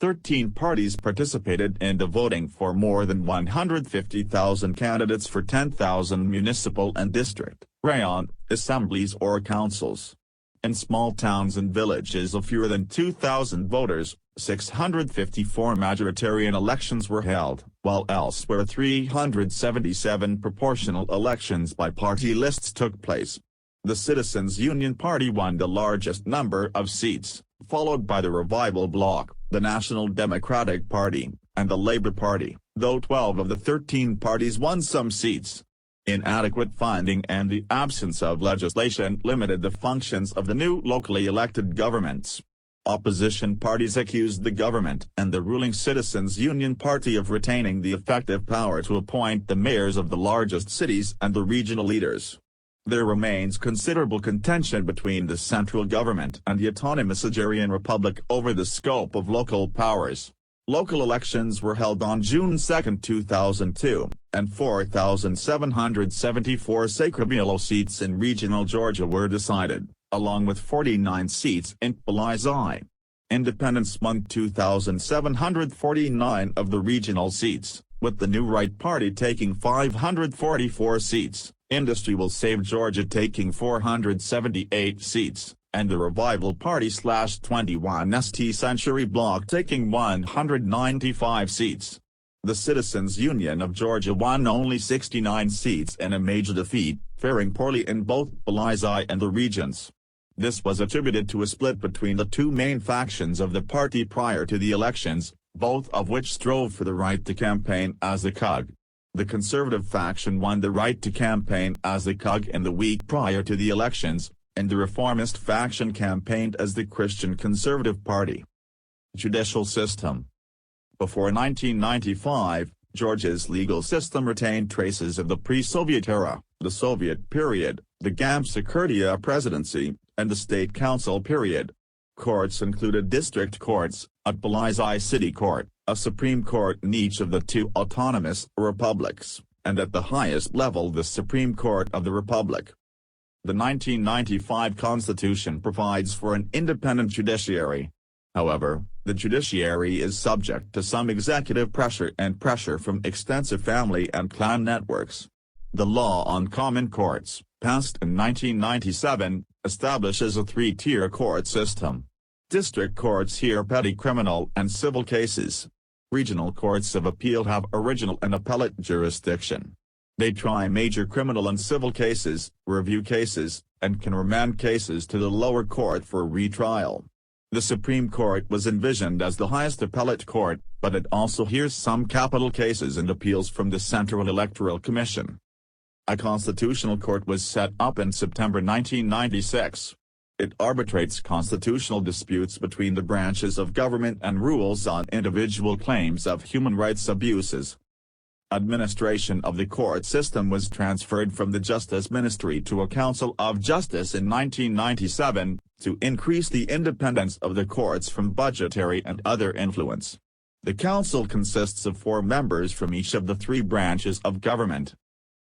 [SPEAKER 1] 13 parties participated in the voting for more than 150,000 candidates for 10,000 municipal and district, rayon, assemblies or councils. In small towns and villages of fewer than 2,000 voters, 654 majoritarian elections were held, while elsewhere 377 proportional elections by party lists took place. The Citizens Union Party won the largest number of seats, followed by the Revival Bloc, the National Democratic Party, and the Labour Party, though 12 of the 13 parties won some seats. Inadequate funding and the absence of legislation limited the functions of the new locally elected governments. Opposition parties accused the government and the ruling Citizens Union Party of retaining the effective power to appoint the mayors of the largest cities and the regional leaders. There remains considerable contention between the central government and the autonomous Azerian Republic over the scope of local powers. Local elections were held on June 2, 2002, and 4,774 Sakrabielo seats in regional Georgia were decided, along with 49 seats in Tbilisi. Independents won 2,749 of the regional seats, with the New Right Party taking 544 seats, Industry Will Save Georgia taking 478 seats, and the Revival Party/21st Century Bloc taking 195 seats. The Citizens Union of Georgia won only 69 seats in a major defeat, faring poorly in both Tbilisi and the regions. This was attributed to a split between the two main factions of the party prior to the elections, both of which strove for the right to campaign as the CUG. The conservative faction won the right to campaign as the CUG in the week prior to the elections, and the reformist faction campaigned as the Christian Conservative Party. Judicial system. Before 1995, Georgia's legal system retained traces of the pre-Soviet era, the Soviet period, the Gamsa-Kurdia presidency, and the State Council period. Courts included district courts, a Tbilisi City Court, a Supreme Court in each of the two autonomous republics, and at the highest level the Supreme Court of the Republic. The 1995 Constitution provides for an independent judiciary. However, the judiciary is subject to some executive pressure and pressure from extensive family and clan networks. The Law on Common Courts, passed in 1997, establishes a three-tier court system. District courts hear petty criminal and civil cases. Regional courts of appeal have original and appellate jurisdiction. They try major criminal and civil cases, review cases, and can remand cases to the lower court for retrial. The Supreme Court was envisioned as the highest appellate court, but it also hears some capital cases and appeals from the Central Electoral Commission. A constitutional court was set up in September 1996. It arbitrates constitutional disputes between the branches of government and rules on individual claims of human rights abuses. Administration of the court system was transferred from the Justice Ministry to a Council of Justice in 1997, to increase the independence of the courts from budgetary and other influence. The council consists of 4 members from each of the 3 branches of government.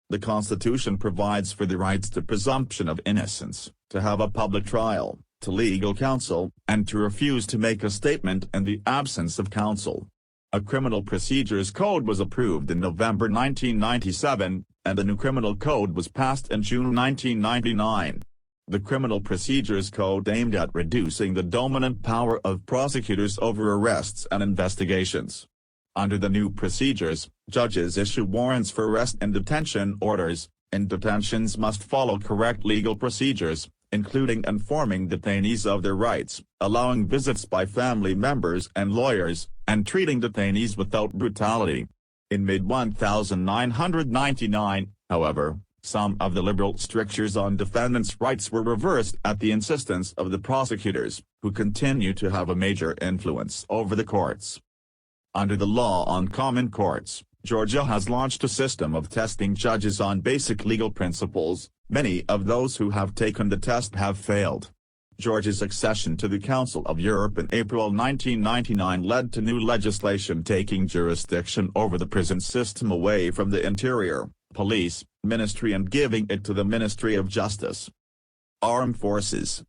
[SPEAKER 1] The Constitution provides for the rights to presumption of innocence, to have a public trial, to legal counsel, and to refuse to make a statement in the absence of counsel. A criminal procedures code was approved in November 1997, and a new criminal code was passed in June 1999. The Criminal Procedures Code aimed at reducing the dominant power of prosecutors over arrests and investigations. Under the new procedures, judges issue warrants for arrest and detention orders, and detentions must follow correct legal procedures, including informing detainees of their rights, allowing visits by family members and lawyers, and treating detainees without brutality. In mid-1999, however, some of the liberal strictures on defendants' rights were reversed at the insistence of the prosecutors, who continue to have a major influence over the courts. Under the law on common courts, Georgia has launched a system of testing judges on basic legal principles. Many of those who have taken the test have failed. Georgia's accession to the Council of Europe in April 1999 led to new legislation taking jurisdiction over the prison system away from the Interior, Police, Ministry and giving it to the Ministry of Justice. Armed Forces.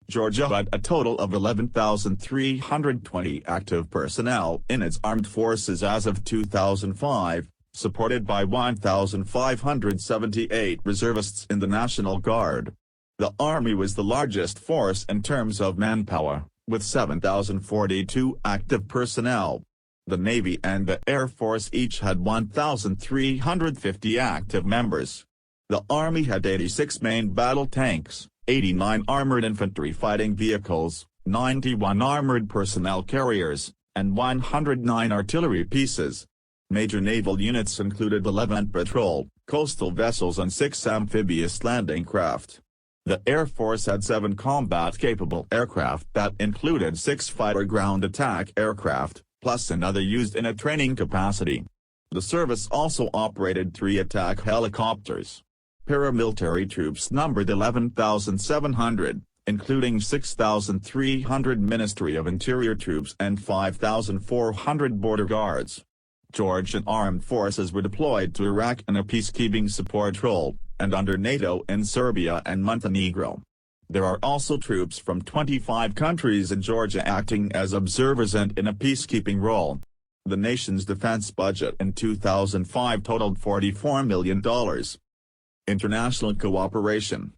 [SPEAKER 1] Georgia had a total of 11,320 active personnel in its armed forces as of 2005, supported by 1,578 reservists in the National Guard. The Army was the largest force in terms of manpower, with 7,042 active personnel. The Navy and the Air Force each had 1,350 active members. The Army had 86 main battle tanks, 89 armored infantry fighting vehicles, 91 armored personnel carriers, and 109 artillery pieces. Major naval units included 11 patrol, coastal vessels and 6 amphibious landing craft. The Air Force had 7 combat-capable aircraft that included 6 fighter ground attack aircraft, plus another used in a training capacity. The service also operated 3 attack helicopters. Paramilitary troops numbered 11,700, including 6,300 Ministry of Interior troops and 5,400 border guards. Georgian armed forces were deployed to Iraq in a peacekeeping support role, and under NATO in Serbia and Montenegro. There are also troops from 25 countries in Georgia acting as observers and in a peacekeeping role. The nation's defense budget in 2005 totaled $44 million. International cooperation.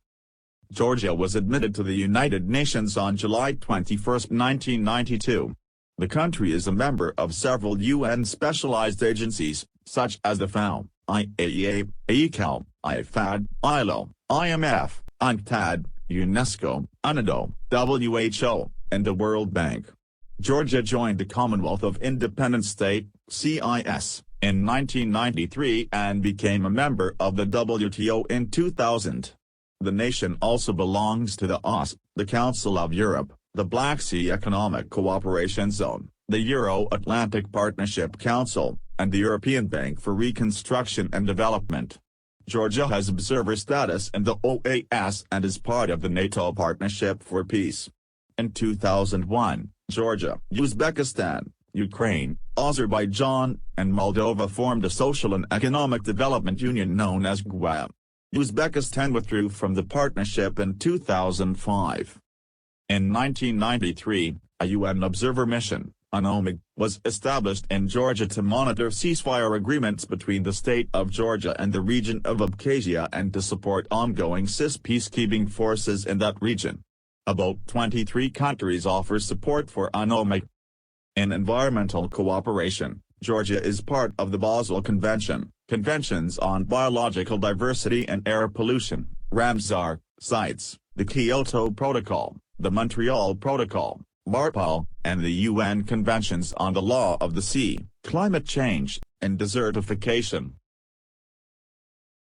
[SPEAKER 1] Georgia was admitted to the United Nations on July 21, 1992. The country is a member of several UN specialized agencies, such as the FAO, IAEA, ICAO, IFAD, ILO, IMF, UNCTAD, UNESCO, UNIDO, WHO, and the World Bank. Georgia joined the Commonwealth of Independent States, CIS, in 1993 and became a member of the WTO in 2000. The nation also belongs to the OSCE, the Council of Europe, the Black Sea Economic Cooperation Zone, the Euro-Atlantic Partnership Council, and the European Bank for Reconstruction and Development. Georgia has observer status in the OAS and is part of the NATO Partnership for Peace. In 2001, Georgia, Uzbekistan, Ukraine, Azerbaijan, and Moldova formed a social and economic development union known as GUA. Uzbekistan withdrew from the partnership in 2005. In 1993, a UN observer mission, UNOMIG, was established in Georgia to monitor ceasefire agreements between the state of Georgia and the region of Abkhazia and to support ongoing CIS peacekeeping forces in that region. About 23 countries offer support for UNOMIG. In environmental cooperation, Georgia is part of the Basel Convention, Conventions on Biological Diversity and Air Pollution, Ramsar sites, the Kyoto Protocol, the Montreal Protocol, MARPOL, and the UN Conventions on the Law of the Sea, Climate Change, and Desertification.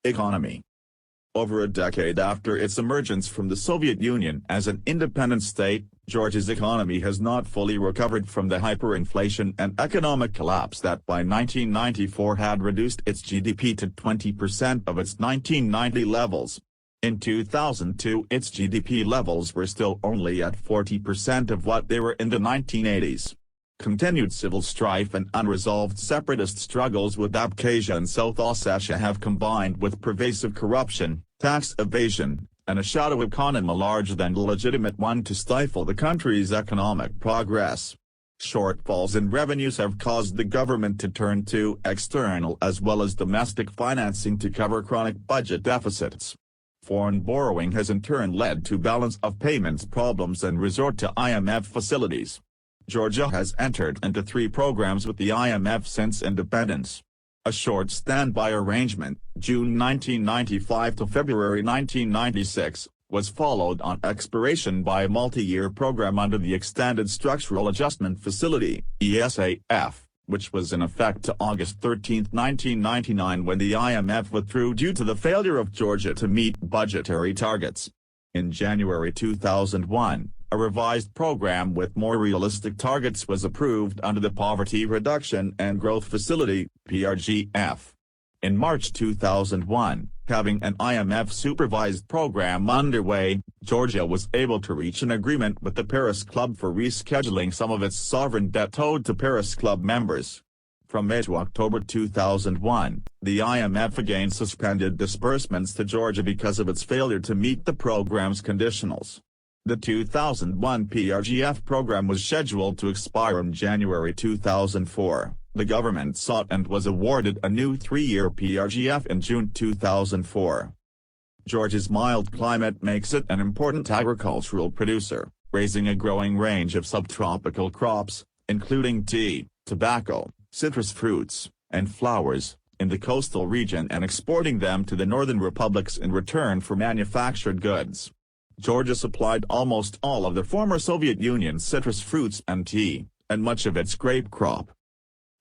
[SPEAKER 1] Economy. Over a decade after its emergence from the Soviet Union as an independent state, Georgia's economy has not fully recovered from the hyperinflation and economic collapse that by 1994 had reduced its GDP to 20% of its 1990 levels. In 2002, its GDP levels were still only at 40% of what they were in the 1980s. Continued civil strife and unresolved separatist struggles with Abkhazia and South Ossetia have combined with pervasive corruption, tax evasion, and a shadow economy larger than the legitimate one to stifle the country's economic progress. Shortfalls in revenues have caused the government to turn to external as well as domestic financing to cover chronic budget deficits. Foreign borrowing has in turn led to balance of payments problems and resort to IMF facilities. Georgia has entered into 3 programs with the IMF since independence. A short standby arrangement, June 1995 to February 1996, was followed on expiration by a multi-year program under the Extended Structural Adjustment Facility, ESAF, which was in effect to August 13, 1999 when the IMF withdrew due to the failure of Georgia to meet budgetary targets. In January 2001, a revised program with more realistic targets was approved under the Poverty Reduction and Growth Facility, PRGF. In March 2001, having an IMF-supervised program underway, Georgia was able to reach an agreement with the Paris Club for rescheduling some of its sovereign debt owed to Paris Club members. From May to October 2001, the IMF again suspended disbursements to Georgia because of its failure to meet the program's conditionals. The 2001 PRGF program was scheduled to expire in January 2004. The government sought and was awarded a new 3-year PRGF in June 2004. Georgia's mild climate makes it an important agricultural producer, raising a growing range of subtropical crops, including tea, tobacco, citrus fruits, and flowers, in the coastal region and exporting them to the northern republics in return for manufactured goods. Georgia supplied almost all of the former Soviet Union's citrus fruits and tea, and much of its grape crop.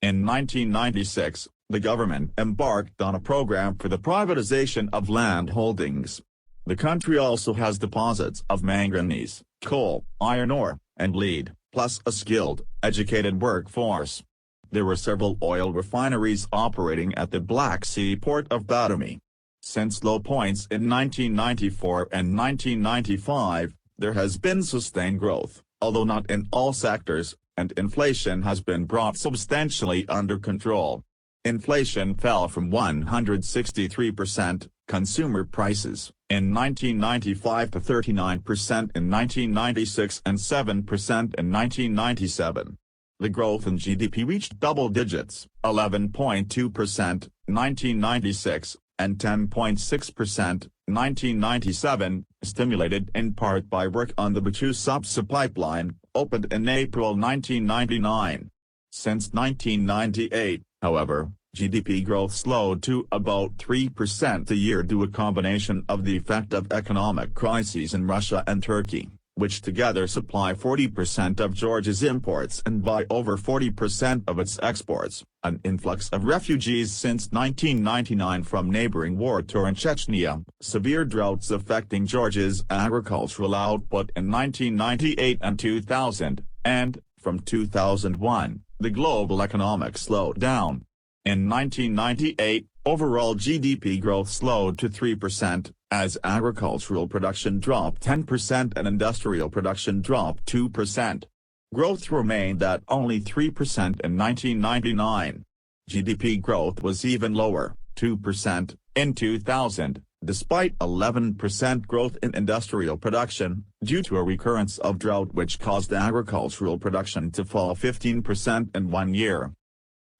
[SPEAKER 1] In 1996, the government embarked on a program for the privatization of land holdings. The country also has deposits of manganese, coal, iron ore, and lead, plus a skilled, educated workforce. There were several oil refineries operating at the Black Sea port of Batumi. Since low points in 1994 and 1995, there has been sustained growth, although not in all sectors, and inflation has been brought substantially under control. Inflation fell from 163%, consumer prices, in 1995 to 39% in 1996 and 7% in 1997. The growth in GDP reached double digits, 11.2%, 1996, and 10.6%, 1997, stimulated in part by work on the Baku-Supsa pipeline, opened in April 1999. Since 1998, however, GDP growth slowed to about 3% a year due to a combination of the effect of economic crises in Russia and Turkey, which together supply 40% of Georgia's imports and buy over 40% of its exports, an influx of refugees since 1999 from neighboring war-torn Chechnya, severe droughts affecting Georgia's agricultural output in 1998 and 2000, and, from 2001, the global economic slowdown. In 1998, overall GDP growth slowed to 3%, as agricultural production dropped 10% and industrial production dropped 2%. Growth remained at only 3% in 1999. GDP growth was even lower, 2%, in 2000, despite 11% growth in industrial production, due to a recurrence of drought which caused agricultural production to fall 15% in 1 year.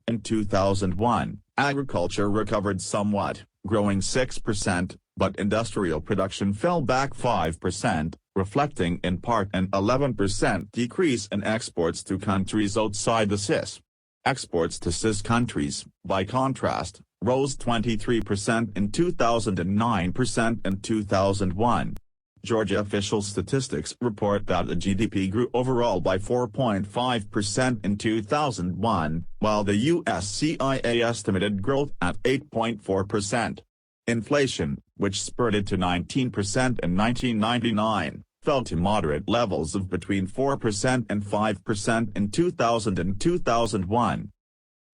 [SPEAKER 1] In 2001, agriculture recovered somewhat, growing 6%, but industrial production fell back 5%, reflecting in part an 11% decrease in exports to countries outside the CIS. Exports to CIS countries, by contrast, rose 23% in 2000 and 9% in 2001. Georgia official statistics report that the GDP grew overall by 4.5% in 2001, while the US CIA estimated growth at 8.4%. Inflation, which spurted to 19% in 1999, fell to moderate levels of between 4% and 5% in 2000 and 2001.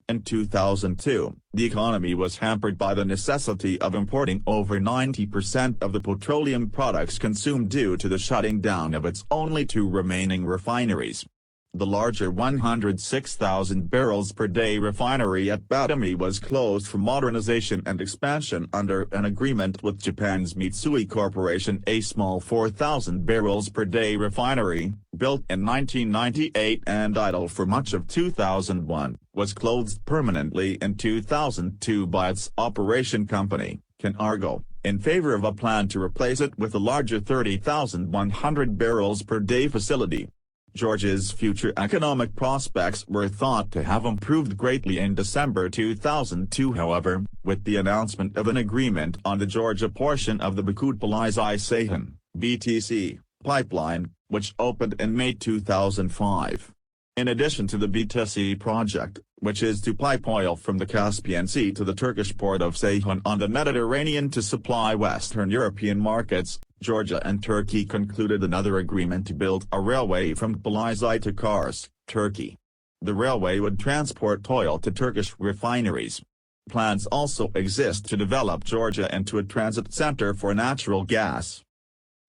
[SPEAKER 1] In 2002, the economy was hampered by the necessity of importing over 90% of the petroleum products consumed due to the shutting down of its only two remaining refineries. The larger 106,000 barrels per day refinery at Batumi was closed for modernization and expansion under an agreement with Japan's Mitsui Corporation. A small 4,000 barrels per day refinery, built in 1998 and idle for much of 2001, was closed permanently in 2002 by its operation company, Canargo, in favor of a plan to replace it with a larger 30,100 barrels per day facility. Georgia's future economic prospects were thought to have improved greatly in December 2002, however, with the announcement of an agreement on the Georgia portion of the Bakut-Balai-Ceyhan (BTC) pipeline, which opened in May 2005. In addition to the BTC project, which is to pipe oil from the Caspian Sea to the Turkish port of Ceyhan on the Mediterranean to supply Western European markets, Georgia and Turkey concluded another agreement to build a railway from Balai to Kars, Turkey. The railway would transport oil to Turkish refineries. Plans also exist to develop Georgia into a transit center for natural gas.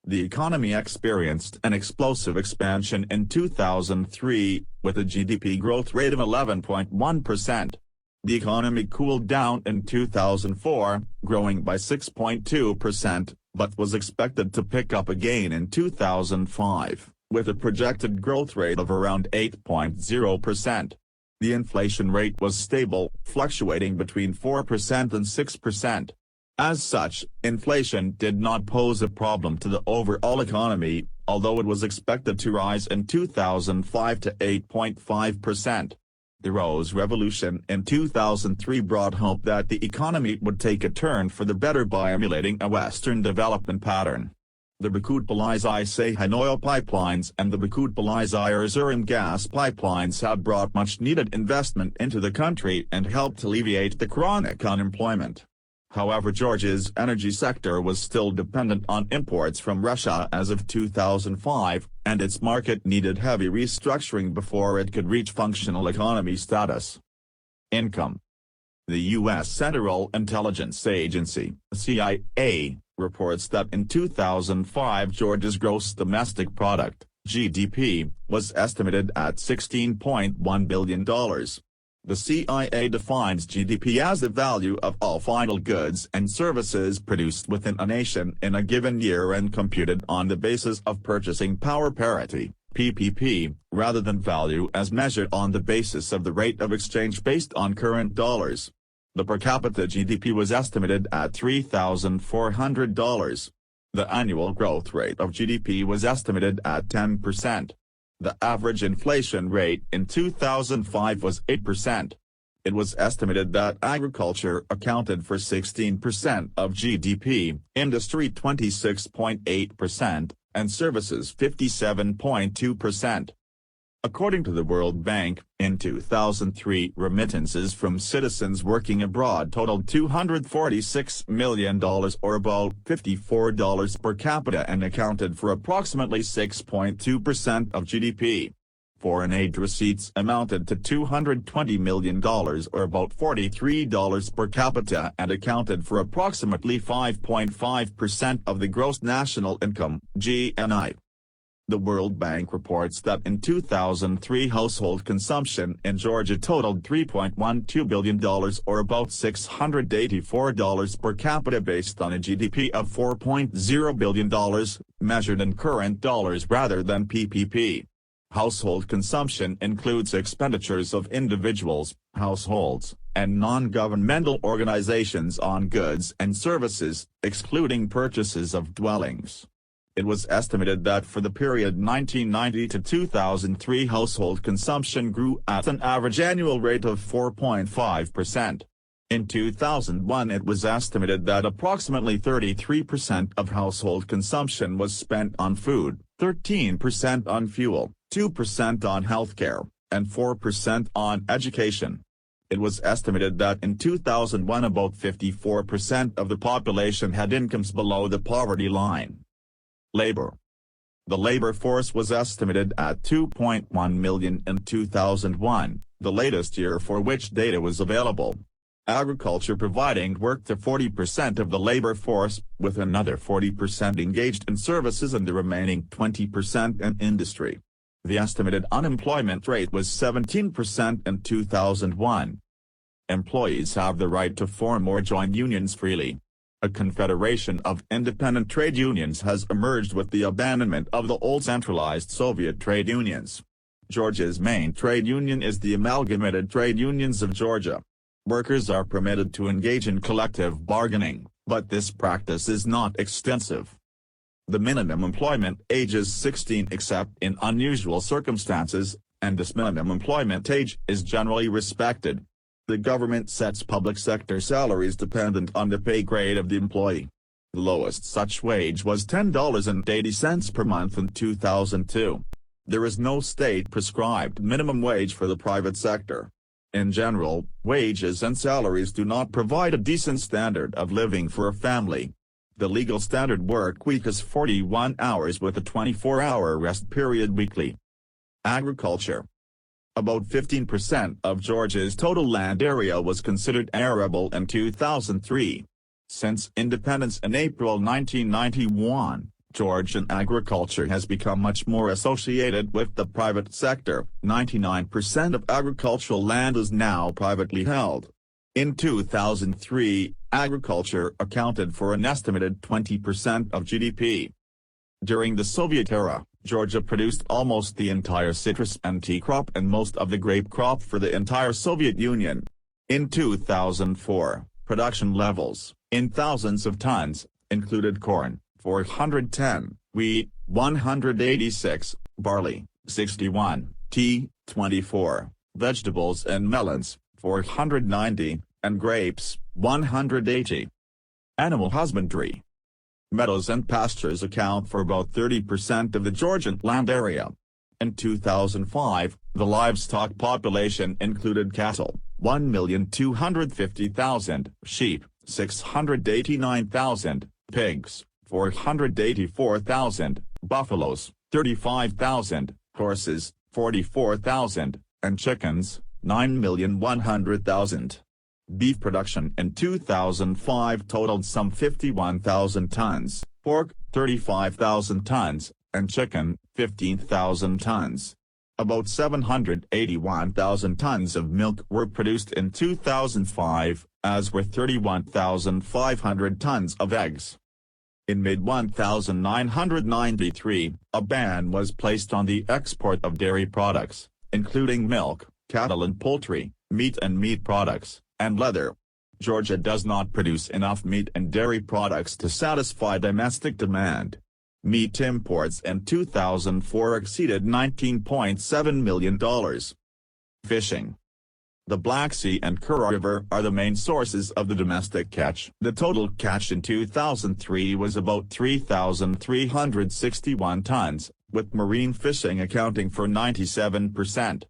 [SPEAKER 1] The economy experienced an explosive expansion in 2003, with a GDP growth rate of 11.1%. The economy cooled down in 2004, growing by 6.2%, but was expected to pick up again in 2005, with a projected growth rate of around 8.0%. The inflation rate was stable, fluctuating between 4% and 6%. As such, inflation did not pose a problem to the overall economy, although it was expected to rise in 2005 to 8.5%. The Rose Revolution in 2003 brought hope that the economy would take a turn for the better by emulating a Western development pattern. The Bakut-Balai-Ceyhan oil pipelines and the Bakut-Balai-Erzurum gas pipelines have brought much-needed investment into the country and helped alleviate the chronic unemployment. However, Georgia's energy sector was still dependent on imports from Russia as of 2005, and its market needed heavy restructuring before it could reach functional economy status. Income. The U.S. Central Intelligence Agency, CIA, reports that in 2005 Georgia's gross domestic product, GDP, was estimated at $16.1 billion. The CIA defines GDP as the value of all final goods and services produced within a nation in a given year and computed on the basis of purchasing power parity, PPP, rather than value as measured on the basis of the rate of exchange based on current dollars. The per capita GDP was estimated at $3,400. The annual growth rate of GDP was estimated at 10%. The average inflation rate in 2005 was 8%. It was estimated that agriculture accounted for 16% of GDP, industry 26.8%, and services 57.2%. According to the World Bank, in 2003 remittances from citizens working abroad totaled $246 million or about $54 per capita and accounted for approximately 6.2% of GDP. Foreign aid receipts amounted to $220 million or about $43 per capita and accounted for approximately 5.5% of the gross national income, GNI. The World Bank reports that in 2003 household consumption in Georgia totaled $3.12 billion or about $684 per capita based on a GDP of $4.0 billion, measured in current dollars rather than PPP. Household consumption includes expenditures of individuals, households, and non-governmental organizations on goods and services, excluding purchases of dwellings. It was estimated that for the period 1990 to 2003 household consumption grew at an average annual rate of 4.5%. In 2001 it was estimated that approximately 33% of household consumption was spent on food, 13% on fuel, 2% on healthcare, and 4% on education. It was estimated that in 2001 about 54% of the population had incomes below the poverty line. Labor. The labor force was estimated at 2.1 million in 2001, the latest year for which data was available. Agriculture providing work to 40% of the labor force, with another 40% engaged in services and the remaining 20% in industry. The estimated unemployment rate was 17% in 2001. Employees have the right to form or join unions freely. A confederation of independent trade unions has emerged with the abandonment of the old centralized Soviet trade unions. Georgia's main trade union is the Amalgamated Trade Unions of Georgia. Workers are permitted to engage in collective bargaining, but this practice is not extensive. The minimum employment age is 16 except in unusual circumstances, and this minimum employment age is generally respected. The government sets public sector salaries dependent on the pay grade of the employee. The lowest such wage was $10.80 per month in 2002. There is no state-prescribed minimum wage for the private sector. In general, wages and salaries do not provide a decent standard of living for a family. The legal standard work week is 41 hours with a 24-hour rest period weekly. Agriculture. About 15% of Georgia's total land area was considered arable in 2003. Since independence in April 1991, Georgian agriculture has become much more associated with the private sector. 99% of agricultural land is now privately held. In 2003, agriculture accounted for an estimated 20% of GDP. During the Soviet era, Georgia produced almost the entire citrus and tea crop and most of the grape crop for the entire Soviet Union. In 2004, production levels, in thousands of tons, included corn, 410, wheat, 186, barley, 61, tea, 24, vegetables and melons, 490, and grapes, 180. Animal husbandry. Meadows and pastures account for about 30% of the Georgian land area. In 2005, the livestock population included cattle, 1,250,000, sheep, 689,000, pigs, 484,000, buffaloes, 35,000, horses, 44,000, and chickens, 9,100,000. Beef production in 2005 totaled some 51,000 tons, pork, 35,000 tons, and chicken, 15,000 tons. About 781,000 tons of milk were produced in 2005, as were 31,500 tons of eggs. In mid-1993, a ban was placed on the export of dairy products, including milk, cattle and poultry, meat and meat products, and leather. Georgia does not produce enough meat and dairy products to satisfy domestic demand. Meat imports in 2004 exceeded $19.7 million. Fishing. The Black Sea and Kura River are the main sources of the domestic catch. The total catch in 2003 was about 3,361 tons, with marine fishing accounting for 97%.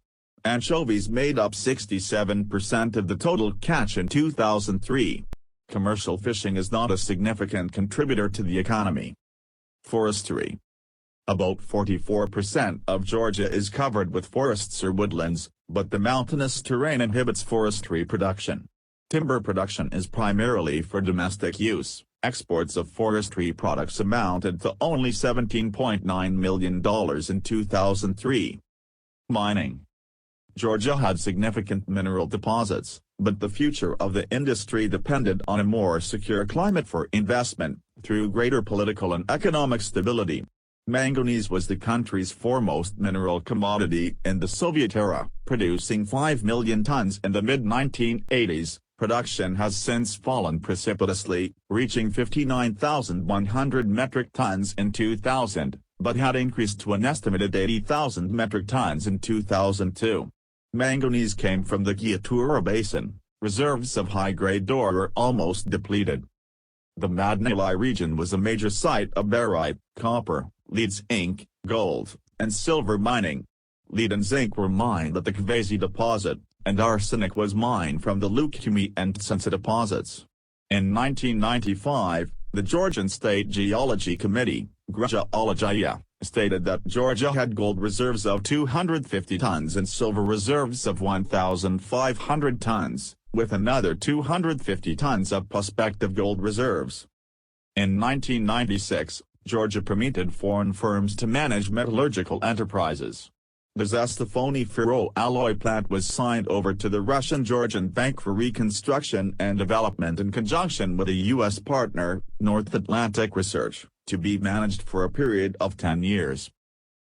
[SPEAKER 1] Anchovies made up 67% of the total catch in 2003. Commercial fishing is not a significant contributor to the economy. Forestry. About 44% of Georgia is covered with forests or woodlands, but the mountainous terrain inhibits forestry production. Timber production is primarily for domestic use. Exports of forestry products amounted to only $17.9 million in 2003. Mining. Georgia had significant mineral deposits, but the future of the industry depended on a more secure climate for investment, through greater political and economic stability. Manganese was the country's foremost mineral commodity in the Soviet era, producing 5 million tons in the mid-1980s. Production has since fallen precipitously, reaching 59,100 metric tons in 2000, but had increased to an estimated 80,000 metric tons in 2002. Manganese came from the Gyatura Basin. Reserves of high-grade ore were almost depleted. The Madnali region was a major site of barite, copper, lead zinc, gold, and silver mining. Lead and zinc were mined at the Kvazi deposit, and arsenic was mined from the Lukumi and Tsensa deposits. In 1995, the Georgian State Geology Committee, Geologia, stated that Georgia had gold reserves of 250 tons and silver reserves of 1,500 tons, with another 250 tons of prospective gold reserves. In 1996, Georgia permitted foreign firms to manage metallurgical enterprises. The Zestafoni ferroalloy plant was signed over to the Russian-Georgian Bank for Reconstruction and Development in conjunction with a U.S. partner, North Atlantic Research, to be managed for a period of 10 years.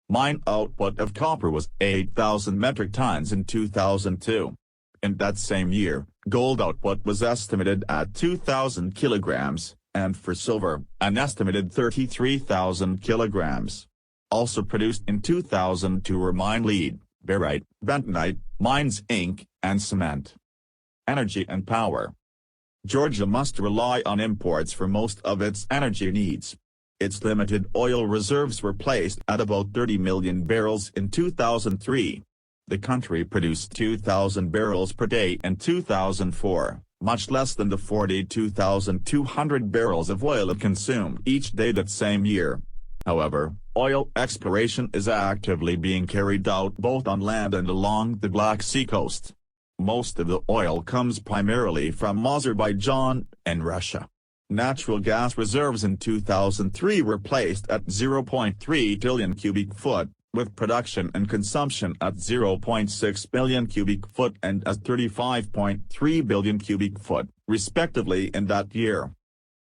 [SPEAKER 1] Mine output of copper was 8,000 metric tons in 2002. In that same year, gold output was estimated at 2,000 kilograms, and for silver, an estimated 33,000 kilograms. Also produced in 2002 were mine lead, barite, bentonite, mines ink, and cement. Energy and power. Georgia must rely on imports for most of its energy needs. Its limited oil reserves were placed at about 30 million barrels in 2003. The country produced 2,000 barrels per day in 2004, much less than the 42,200 barrels of oil it consumed each day that same year. However, oil exploration is actively being carried out both on land and along the Black Sea coast. Most of the oil comes primarily from Azerbaijan and Russia. Natural gas reserves in 2003 were placed at 0.3 billion cubic foot, with production and consumption at 0.6 billion cubic foot and at 35.3 billion cubic foot, respectively in that year.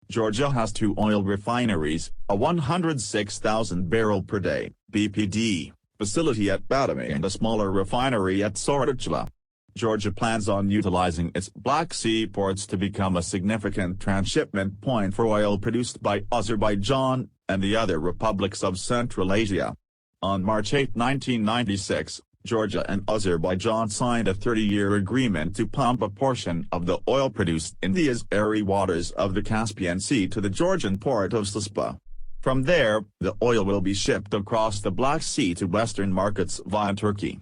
[SPEAKER 1] Georgia has two oil refineries, a 106,000 barrel per day (BPD) facility at Batumi and a smaller refinery at Sorotchla. Georgia plans on utilizing its Black Sea ports to become a significant transshipment point for oil produced by Azerbaijan and the other republics of Central Asia. On March 8, 1996, Georgia and Azerbaijan signed a 30-year agreement to pump a portion of the oil produced in the Azeri waters of the Caspian Sea to the Georgian port of Sispa. From there, the oil will be shipped across the Black Sea to Western markets via Turkey.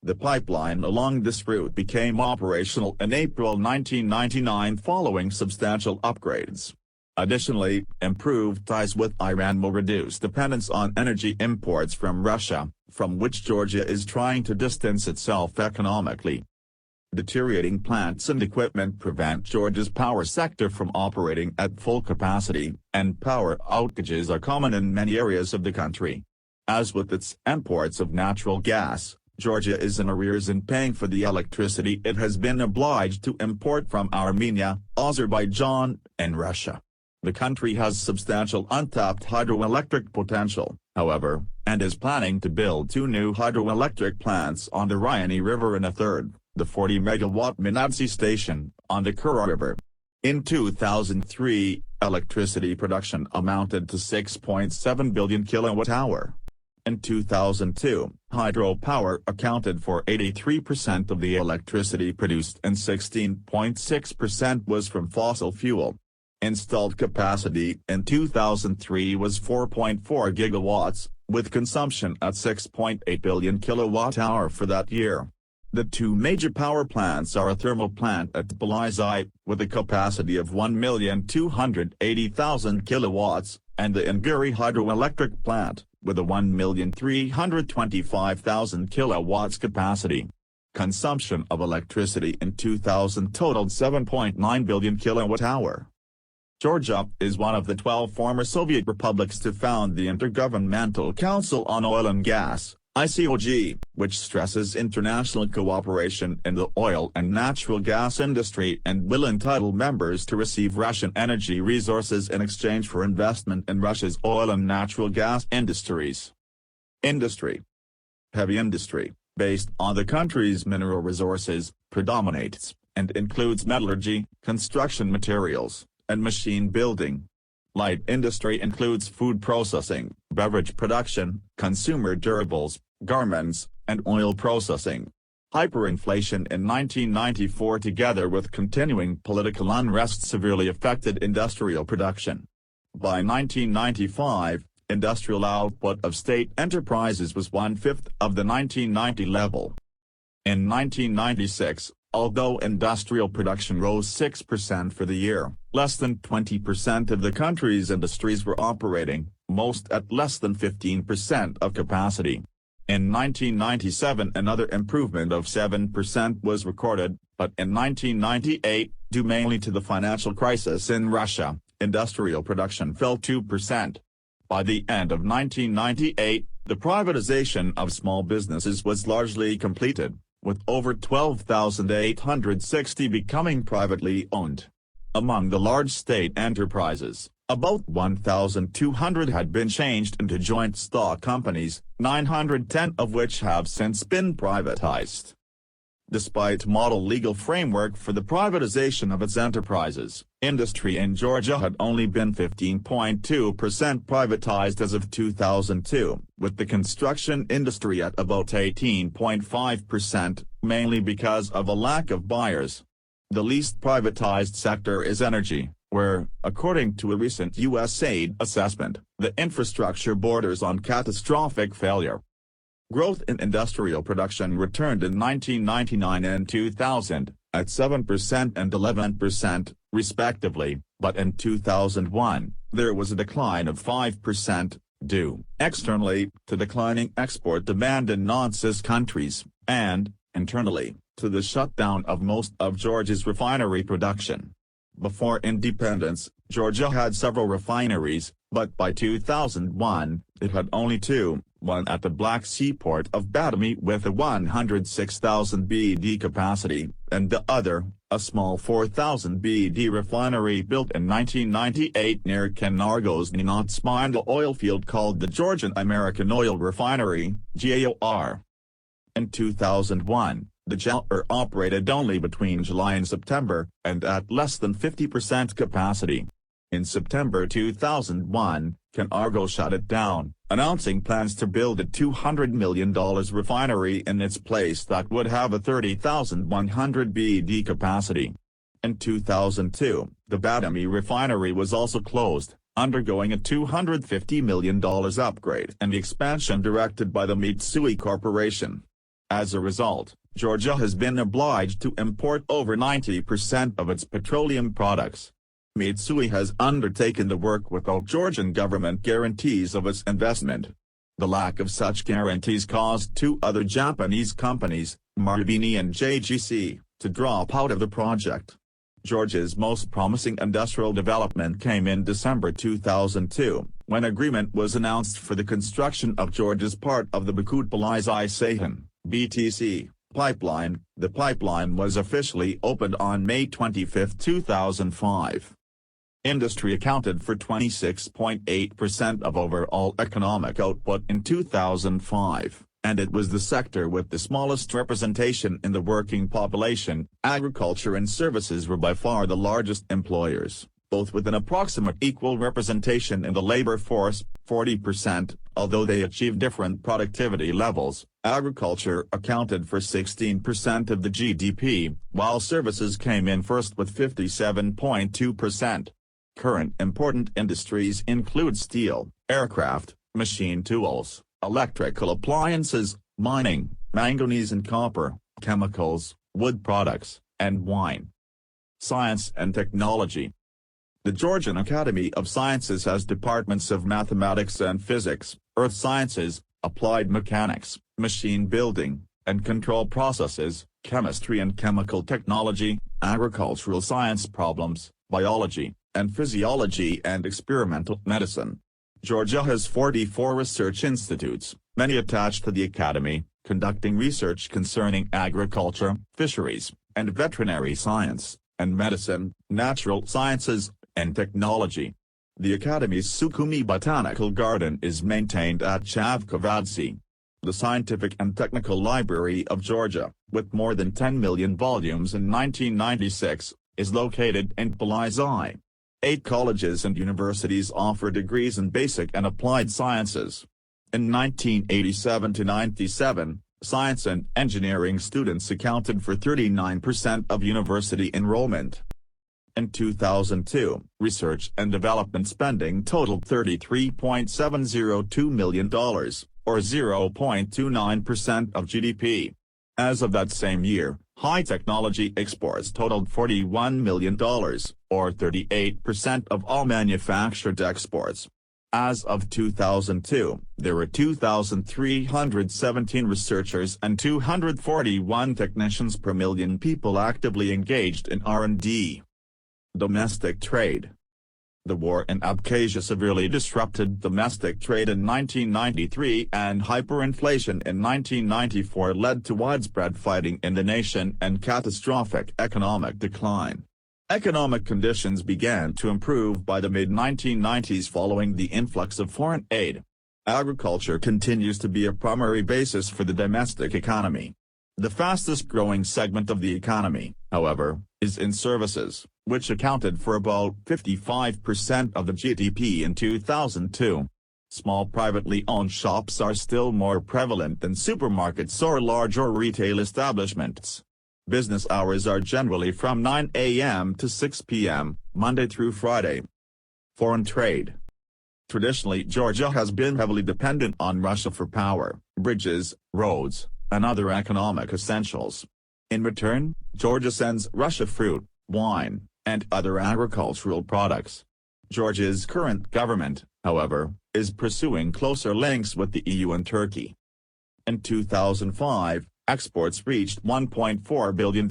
[SPEAKER 1] The pipeline along this route became operational in April 1999 following substantial upgrades. Additionally, improved ties with Iran will reduce dependence on energy imports from Russia, from which Georgia is trying to distance itself economically. Deteriorating plants and equipment prevent Georgia's power sector from operating at full capacity, and power outages are common in many areas of the country. As with its imports of natural gas, Georgia is in arrears in paying for the electricity it has been obliged to import from Armenia, Azerbaijan, and Russia. The country has substantial untapped hydroelectric potential, however, and is planning to build two new hydroelectric plants on the Rioni River and a third, the 40-megawatt Minadzi station, on the Kura River. In 2003, electricity production amounted to 6.7 billion kilowatt-hour. In 2002, hydropower accounted for 83% of the electricity produced and 16.6% was from fossil fuel. Installed capacity in 2003 was 4.4 gigawatts, with consumption at 6.8 billion kilowatt-hour for that year. The two major power plants are a thermal plant at Tbilisi, with a capacity of 1,280,000 kilowatts, and the Inguri hydroelectric plant, with a 1,325,000 kilowatts capacity. Consumption of electricity in 2000 totaled 7.9 billion kilowatt-hour. Georgia is one of the 12 former Soviet republics to found the Intergovernmental Council on Oil and Gas, ICOG, which stresses international cooperation in the oil and natural gas industry and will entitle members to receive Russian energy resources in exchange for investment in Russia's oil and natural gas industries. Industry. Heavy industry, based on the country's mineral resources, predominates, and includes metallurgy, construction materials, and machine building. Light industry includes food processing, beverage production, consumer durables, garments, and oil processing. Hyperinflation in 1994 together with continuing political unrest severely affected industrial production. By 1995, industrial output of state enterprises was one-fifth of the 1990 level. In 1996, although industrial production rose 6% for the year, less than 20% of the country's industries were operating, most at less than 15% of capacity. In 1997 another improvement of 7% was recorded, but in 1998, due mainly to the financial crisis in Russia, industrial production fell 2%. By the end of 1998, the privatization of small businesses was largely completed, with over 12,860 becoming privately owned. Among the large state enterprises, about 1,200 had been changed into joint stock companies, 910 of which have since been privatized. Despite model legal framework for the privatization of its enterprises, industry in Georgia had only been 15.2% privatized as of 2002, with the construction industry at about 18.5%, mainly because of a lack of buyers. The least privatized sector is energy, where, according to a recent USAID assessment, the infrastructure borders on catastrophic failure. Growth in industrial production returned in 1999 and 2000, at 7% and 11%, respectively, but in 2001, there was a decline of 5%, due, externally, to declining export demand in non-CIS countries, and, internally, to the shutdown of most of Georgia's refinery production. Before independence, Georgia had several refineries, but by 2001, it had only two, one at the Black Sea port of Batumi with a 106,000 BD capacity, and the other, a small 4,000 BD refinery built in 1998 near Kenargo's Ninot-Spindle oil field called the Georgian American Oil Refinery, GAOR. In 2001, the GAOR operated only between July and September, and at less than 50% capacity. In September 2001, Kenargo shut it down, announcing plans to build a $200 million refinery in its place that would have a 30,100 BD capacity. In 2002, the Batumi refinery was also closed, undergoing a $250 million upgrade and expansion directed by the Mitsui Corporation. As a result, Georgia has been obliged to import over 90% of its petroleum products. Mitsui has undertaken the work without Georgian government guarantees of its investment. The lack of such guarantees caused two other Japanese companies, Marubeni and JGC, to drop out of the project. Georgia's most promising industrial development came in December 2002, when agreement was announced for the construction of Georgia's part of the Bakut-Balai-Saihan (BTC) pipeline. The pipeline was officially opened on May 25, 2005. Industry accounted for 26.8% of overall economic output in 2005, and it was the sector with the smallest representation in the working population. Agriculture and services were by far the largest employers, both with an approximate equal representation in the labor force, 40%, although they achieved different productivity levels. Agriculture accounted for 16% of the GDP, while services came in first with 57.2%. Current important industries include steel, aircraft, machine tools, electrical appliances, mining, manganese and copper, chemicals, wood products, and wine. Science and technology. The Georgian Academy of Sciences has departments of mathematics and physics, earth sciences, applied mechanics, machine building, and control processes, chemistry and chemical technology, agricultural science problems, biology, and physiology and experimental medicine. Georgia has 44 research institutes, many attached to the academy, conducting research concerning agriculture, fisheries, and veterinary science, and medicine, natural sciences, and technology. The Academy's Sukhumi Botanical Garden is maintained at Chavkavadze. The Scientific and Technical Library of Georgia, with more than 10 million volumes in 1996, is located in Balai. 8 colleges and universities offer degrees in basic and applied sciences. In 1987 to 97, science and engineering students accounted for 39% of university enrollment. In 2002, research and development spending totaled $33.702 million, or 0.29% of GDP. As of that same year, high-technology exports totaled $41 million, or 38% of all manufactured exports. As of 2002, there were 2,317 researchers and 241 technicians per million people actively engaged in R&D. Domestic trade. The war in Abkhazia severely disrupted domestic trade in 1993, and hyperinflation in 1994 led to widespread fighting in the nation and catastrophic economic decline. Economic conditions began to improve by the mid-1990s following the influx of foreign aid. Agriculture continues to be a primary basis for the domestic economy. The fastest-growing segment of the economy, however, is in services, which accounted for about 55% of the GDP in 2002. Small privately owned shops are still more prevalent than supermarkets or larger retail establishments. Business hours are generally from 9 a.m. to 6 p.m., Monday through Friday. Foreign trade. Traditionally, Georgia has been heavily dependent on Russia for power, bridges, roads, and other economic essentials. In return, Georgia sends Russia fruit, wine, and other agricultural products. Georgia's current government, however, is pursuing closer links with the EU and Turkey. In 2005, exports reached $1.4 billion,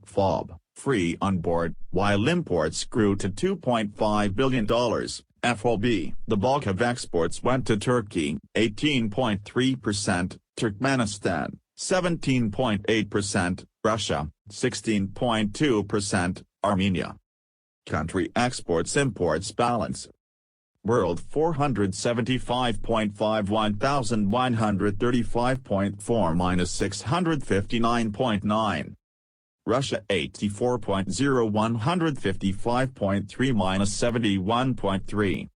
[SPEAKER 1] FOB, free on board, while imports grew to $2.5 billion, FOB. The bulk of exports went to Turkey, 18.3%, Turkmenistan, 17.8%, Russia, 16.2%, Armenia. Country exports-imports balance. World 475.5 1135.4 minus 659.9. Russia 84.0 155.3 minus 71.3.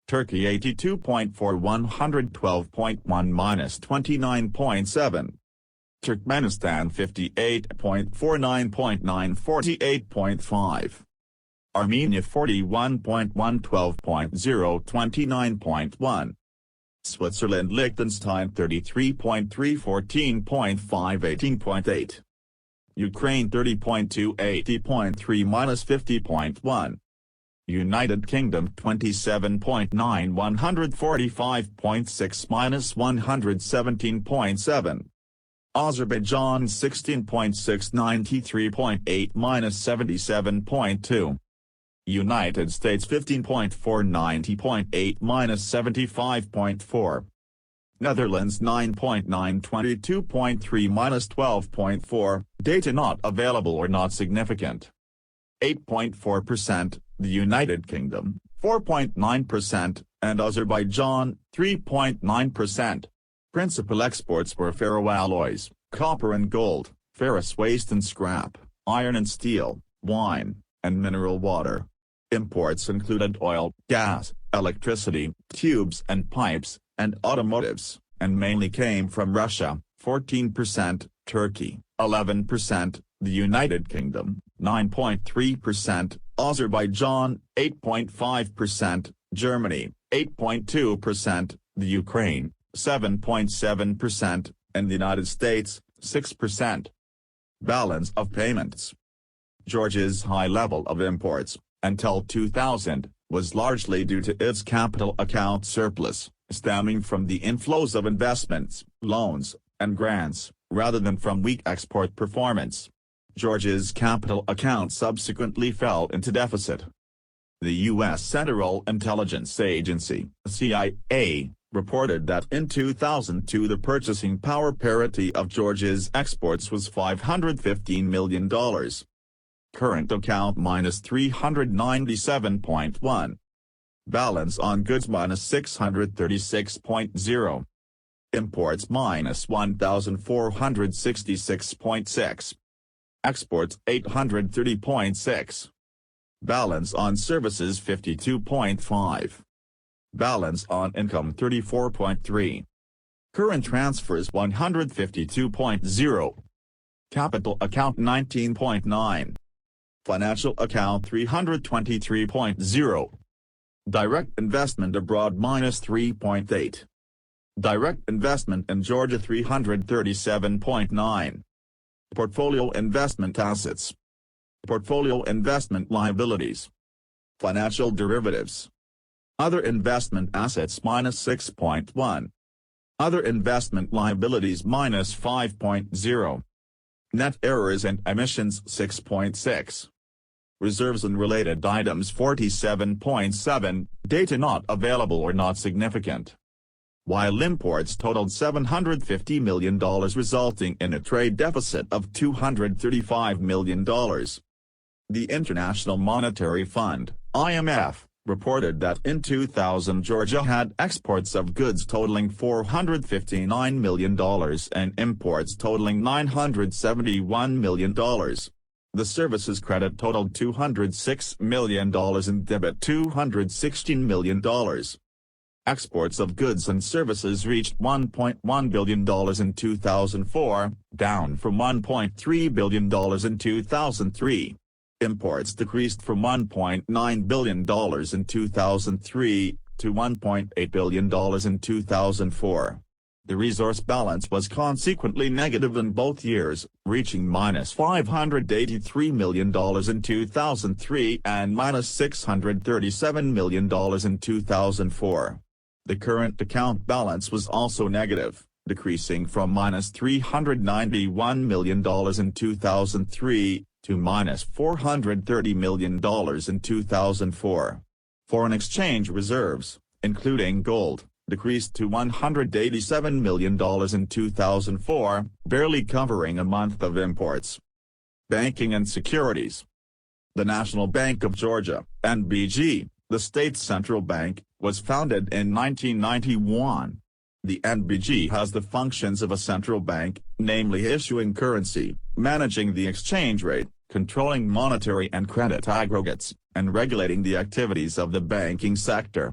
[SPEAKER 1] Turkey 82.4 112.1 minus 29.7. Turkmenistan 58.49.9 48.5. Armenia 41.1 12.0 29.1. Switzerland Liechtenstein 33.3 14.5 18.8. Ukraine 30.2 80.3 minus 50.1. United Kingdom 27.9 145.6 minus 117.7. Azerbaijan 16.6 93.8 minus 77.2. United States 15.4 90.8 minus 75.4. Netherlands 9.9 22.3 minus 12.4, data not available or not significant. 8.4%, the United Kingdom, 4.9%, and Azerbaijan, 3.9%. Principal exports were ferroalloys, copper and gold, ferrous waste and scrap, iron and steel, wine, and mineral water. Imports included oil, gas, electricity, tubes and pipes, and automotives, and mainly came from Russia, 14%, Turkey, 11%, the United Kingdom, 9.3%, Azerbaijan, 8.5%, Germany, 8.2%, the Ukraine, 7.7%, and the United States, 6%. Balance of payments. Georgia's high level of imports, until 2000, was largely due to its capital account surplus, stemming from the inflows of investments, loans, and grants, rather than from weak export performance. Georgia's capital account subsequently fell into deficit. The U.S. Central Intelligence Agency, CIA, reported that in 2002 the purchasing power parity of Georgia's exports was $515 million. Current account minus 397.1. Balance on goods minus 636.0. Imports minus 1,466.6. Exports 830.6. Balance on services 52.5. Balance on income 34.3. Current transfers 152.0. Capital account 19.9. Financial account 323.0. Direct investment abroad minus 3.8. Direct investment in Georgia 337.9. Portfolio investment assets. Portfolio investment liabilities. Financial derivatives. Other investment assets minus 6.1. Other investment liabilities minus 5.0. Net errors and emissions 6.6. Reserves and related items 47.7, data not available or not significant. While imports totaled $750 million, resulting in a trade deficit of $235 million. The International Monetary Fund, IMF, reported that in 2000 Georgia had exports of goods totaling $459 million and imports totaling $971 million. The services credit totaled $206 million and debit $216 million. Exports of goods and services reached $1.1 billion in 2004, down from $1.3 billion in 2003. Imports decreased from $1.9 billion in 2003 to $1.8 billion in 2004. The resource balance was consequently negative in both years, reaching minus $583 million in 2003 and minus $637 million in 2004. The current account balance was also negative, decreasing from minus $391 million in 2003 to minus $430 million in 2004. Foreign exchange reserves, including gold, decreased to $187 million in 2004, barely covering a month of imports. Banking and securities. The National Bank of Georgia, NBG, the state's central bank, was founded in 1991. The NBG has the functions of a central bank, namely issuing currency, managing the exchange rate, controlling monetary and credit aggregates, and regulating the activities of the banking sector.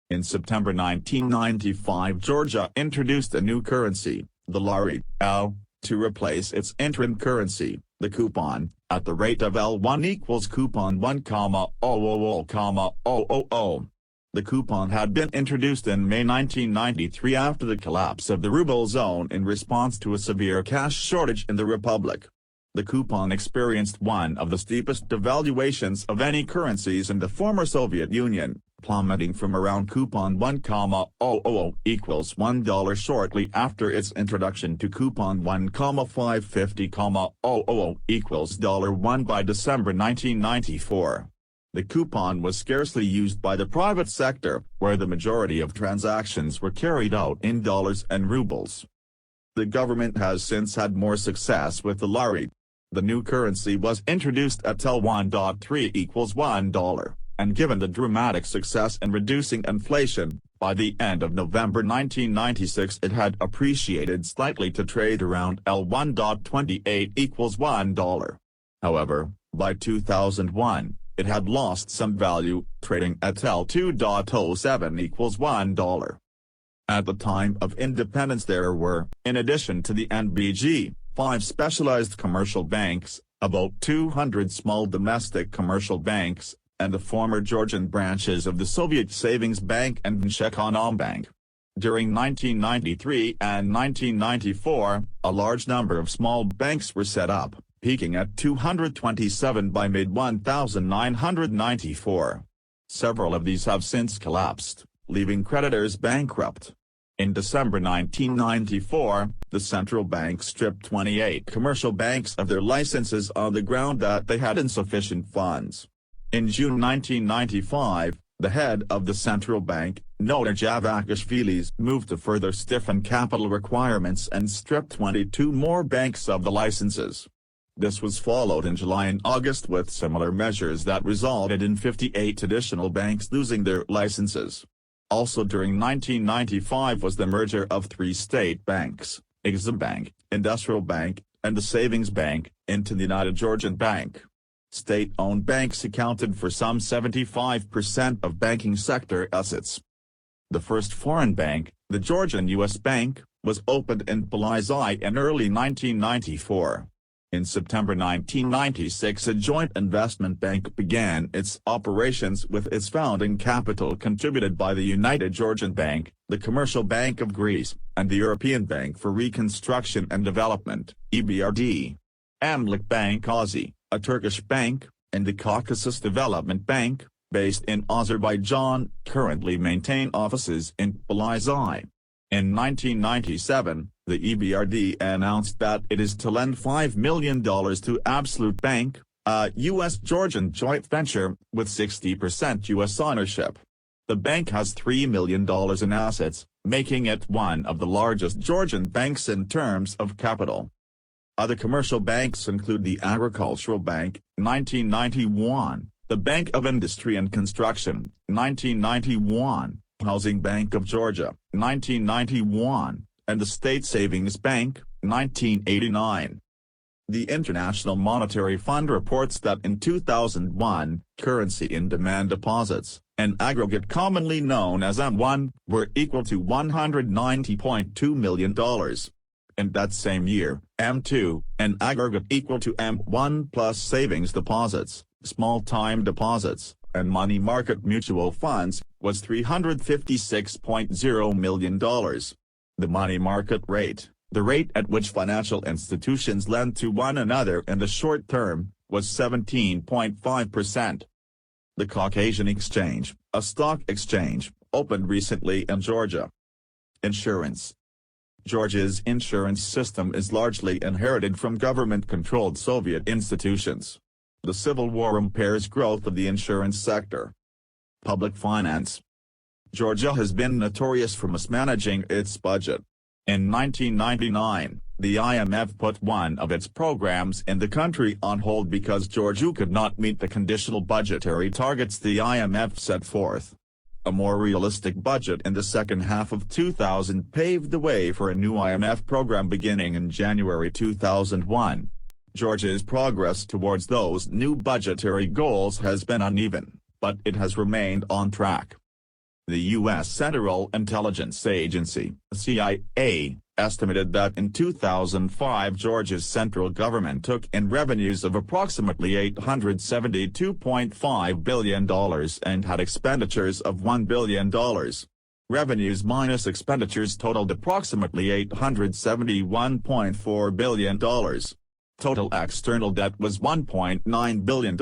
[SPEAKER 1] In September 1995, Georgia introduced a new currency, the lari, L, to replace its interim currency, the coupon, at the rate of L1 equals coupon 1,000,000. The coupon had been introduced in May 1993 after the collapse of the ruble zone in response to a severe cash shortage in the republic. The coupon experienced one of the steepest devaluations of any currencies in the former Soviet Union, plummeting from around coupon 1,000 equals $1 shortly after its introduction to coupon 1,550,000 equals $1 by December 1994. The coupon was scarcely used by the private sector, where the majority of transactions were carried out in dollars and rubles. The government has since had more success with the lari. The new currency was introduced at L1.3 equals $1, and given the dramatic success in reducing inflation, by the end of November 1996 it had appreciated slightly to trade around L1.28 equals $1. However, by 2001, it had lost some value, trading at L2.07 equals $1. At the time of independence there were, in addition to the NBG, 5 specialized commercial banks, about 200 small domestic commercial banks, and the former Georgian branches of the Soviet Savings Bank and Bank. During 1993 and 1994, a large number of small banks were set up, peaking at 227 by mid-1994. Several of these have since collapsed, leaving creditors bankrupt. In December 1994, the central bank stripped 28 commercial banks of their licenses on the ground that they had insufficient funds. In June 1995, the head of the central bank, Nota Javakashvili's, moved to further stiffen capital requirements and stripped 22 more banks of the licenses. This was followed in July and August with similar measures that resulted in 58 additional banks losing their licenses. Also during 1995 was the merger of 3 state banks, Eximbank, Industrial Bank, and the Savings Bank, into the United Georgian Bank. State-owned banks accounted for some 75% of banking sector assets. The first foreign bank, the Georgian U.S. Bank, was opened in Palizai in early 1994. In September 1996, a joint investment bank began its operations with its founding capital contributed by the United Georgian Bank, the Commercial Bank of Greece, and the European Bank for Reconstruction and Development, EBRD. Amlik Bank Azi, a Turkish bank, and the Caucasus Development Bank, based in Azerbaijan, currently maintain offices in Tbilisi. In 1997, the EBRD announced that it is to lend $5 million to Absolute Bank, a U.S.-Georgian joint venture with 60% U.S. ownership. The bank has $3 million in assets, making it one of the largest Georgian banks in terms of capital. Other commercial banks include the Agricultural Bank, 1991, the Bank of Industry and Construction, 1991, Housing Bank of Georgia, 1991, and the State Savings Bank, 1989. The International Monetary Fund reports that in 2001, currency in demand deposits, an aggregate commonly known as M1, were equal to $190.2 million. In that same year, M2, an aggregate equal to M1 plus savings deposits, small time deposits, and money market mutual funds, was $356.0 million. The money market rate, the rate at which financial institutions lend to one another in the short term, was 17.5%. The Caucasian Exchange, a stock exchange, opened recently in Georgia. Insurance. Georgia's insurance system is largely inherited from government-controlled Soviet institutions. The Civil War impairs growth of the insurance sector. Public finance. Georgia has been notorious for mismanaging its budget. In 1999, the IMF put one of its programs in the country on hold because Georgia could not meet the conditional budgetary targets the IMF set forth. A more realistic budget in the second half of 2000 paved the way for a new IMF program beginning in January 2001. Georgia's progress towards those new budgetary goals has been uneven, but it has remained on track. The U.S. Central Intelligence Agency, CIA, estimated that in 2005 Georgia's central government took in revenues of approximately $872.5 billion and had expenditures of $1 billion. Revenues minus expenditures totaled approximately $871.4 billion. Total external debt was $1.9 billion.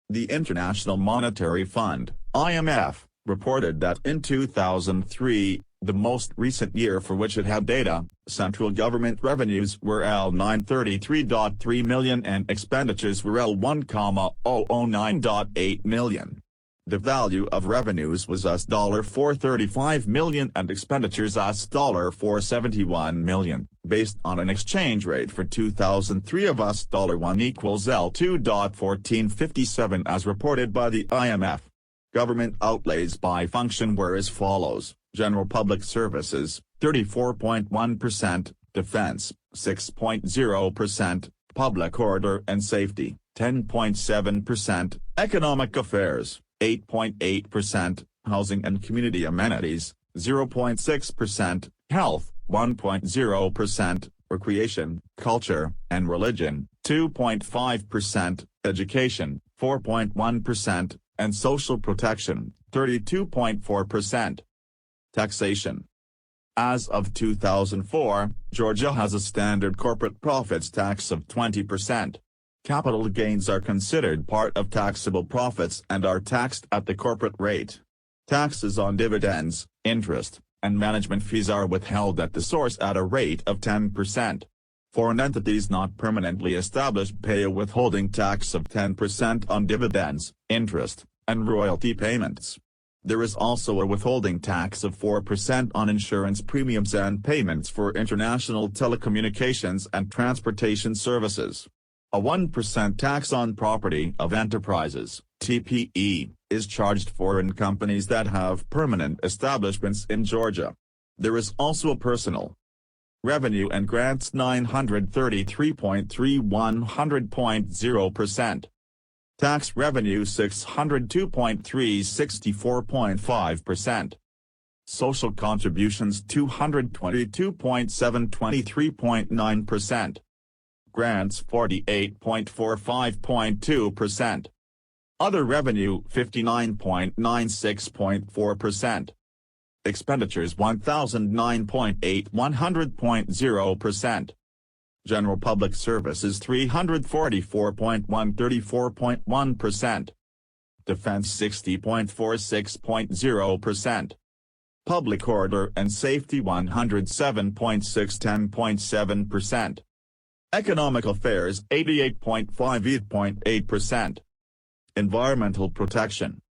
[SPEAKER 1] The International Monetary Fund, IMF, reported that in 2003, the most recent year for which it had data, central government revenues were $933.3 million and expenditures were $1,009.8 million. The value of revenues was $435 million and expenditures $471 million, based on an exchange rate for 2003 of $1 equals L2.1457 as reported by the IMF. Government outlays by function were as follows: General Public Services, 34.1%, Defense, 6.0%, Public Order and Safety, 10.7%, Economic Affairs, 8.8%, Housing and Community Amenities, 0.6%, Health, 1.0%, Recreation, Culture, and Religion, 2.5%, Education, 4.1%, and Social Protection, 32.4%. Taxation. As of 2004, Georgia has a standard corporate profits tax of 20%. Capital gains are considered part of taxable profits and are taxed at the corporate rate. Taxes on dividends, interest, and management fees are withheld at the source at a rate of 10%. Foreign entities not permanently established pay a withholding tax of 10% on dividends, interest, and royalty payments. There is also a withholding tax of 4% on insurance premiums and payments for international telecommunications and transportation services. A 1% tax on property of enterprises, TPE, is charged foreign companies that have permanent establishments in Georgia. There is also a personal revenue and grants 933.3 100.0%. Tax revenue 602.3 64.5%. Social contributions 222.7 23.9%. Grants 48.45.2%. Other revenue 59.96.4%. Expenditures 1009.8 100.0%. General Public Services 344.134.1%. Defense 60.46.0%. Public Order and Safety 107.610.7%. Economic Affairs 88.58.8%. Environmental Protection.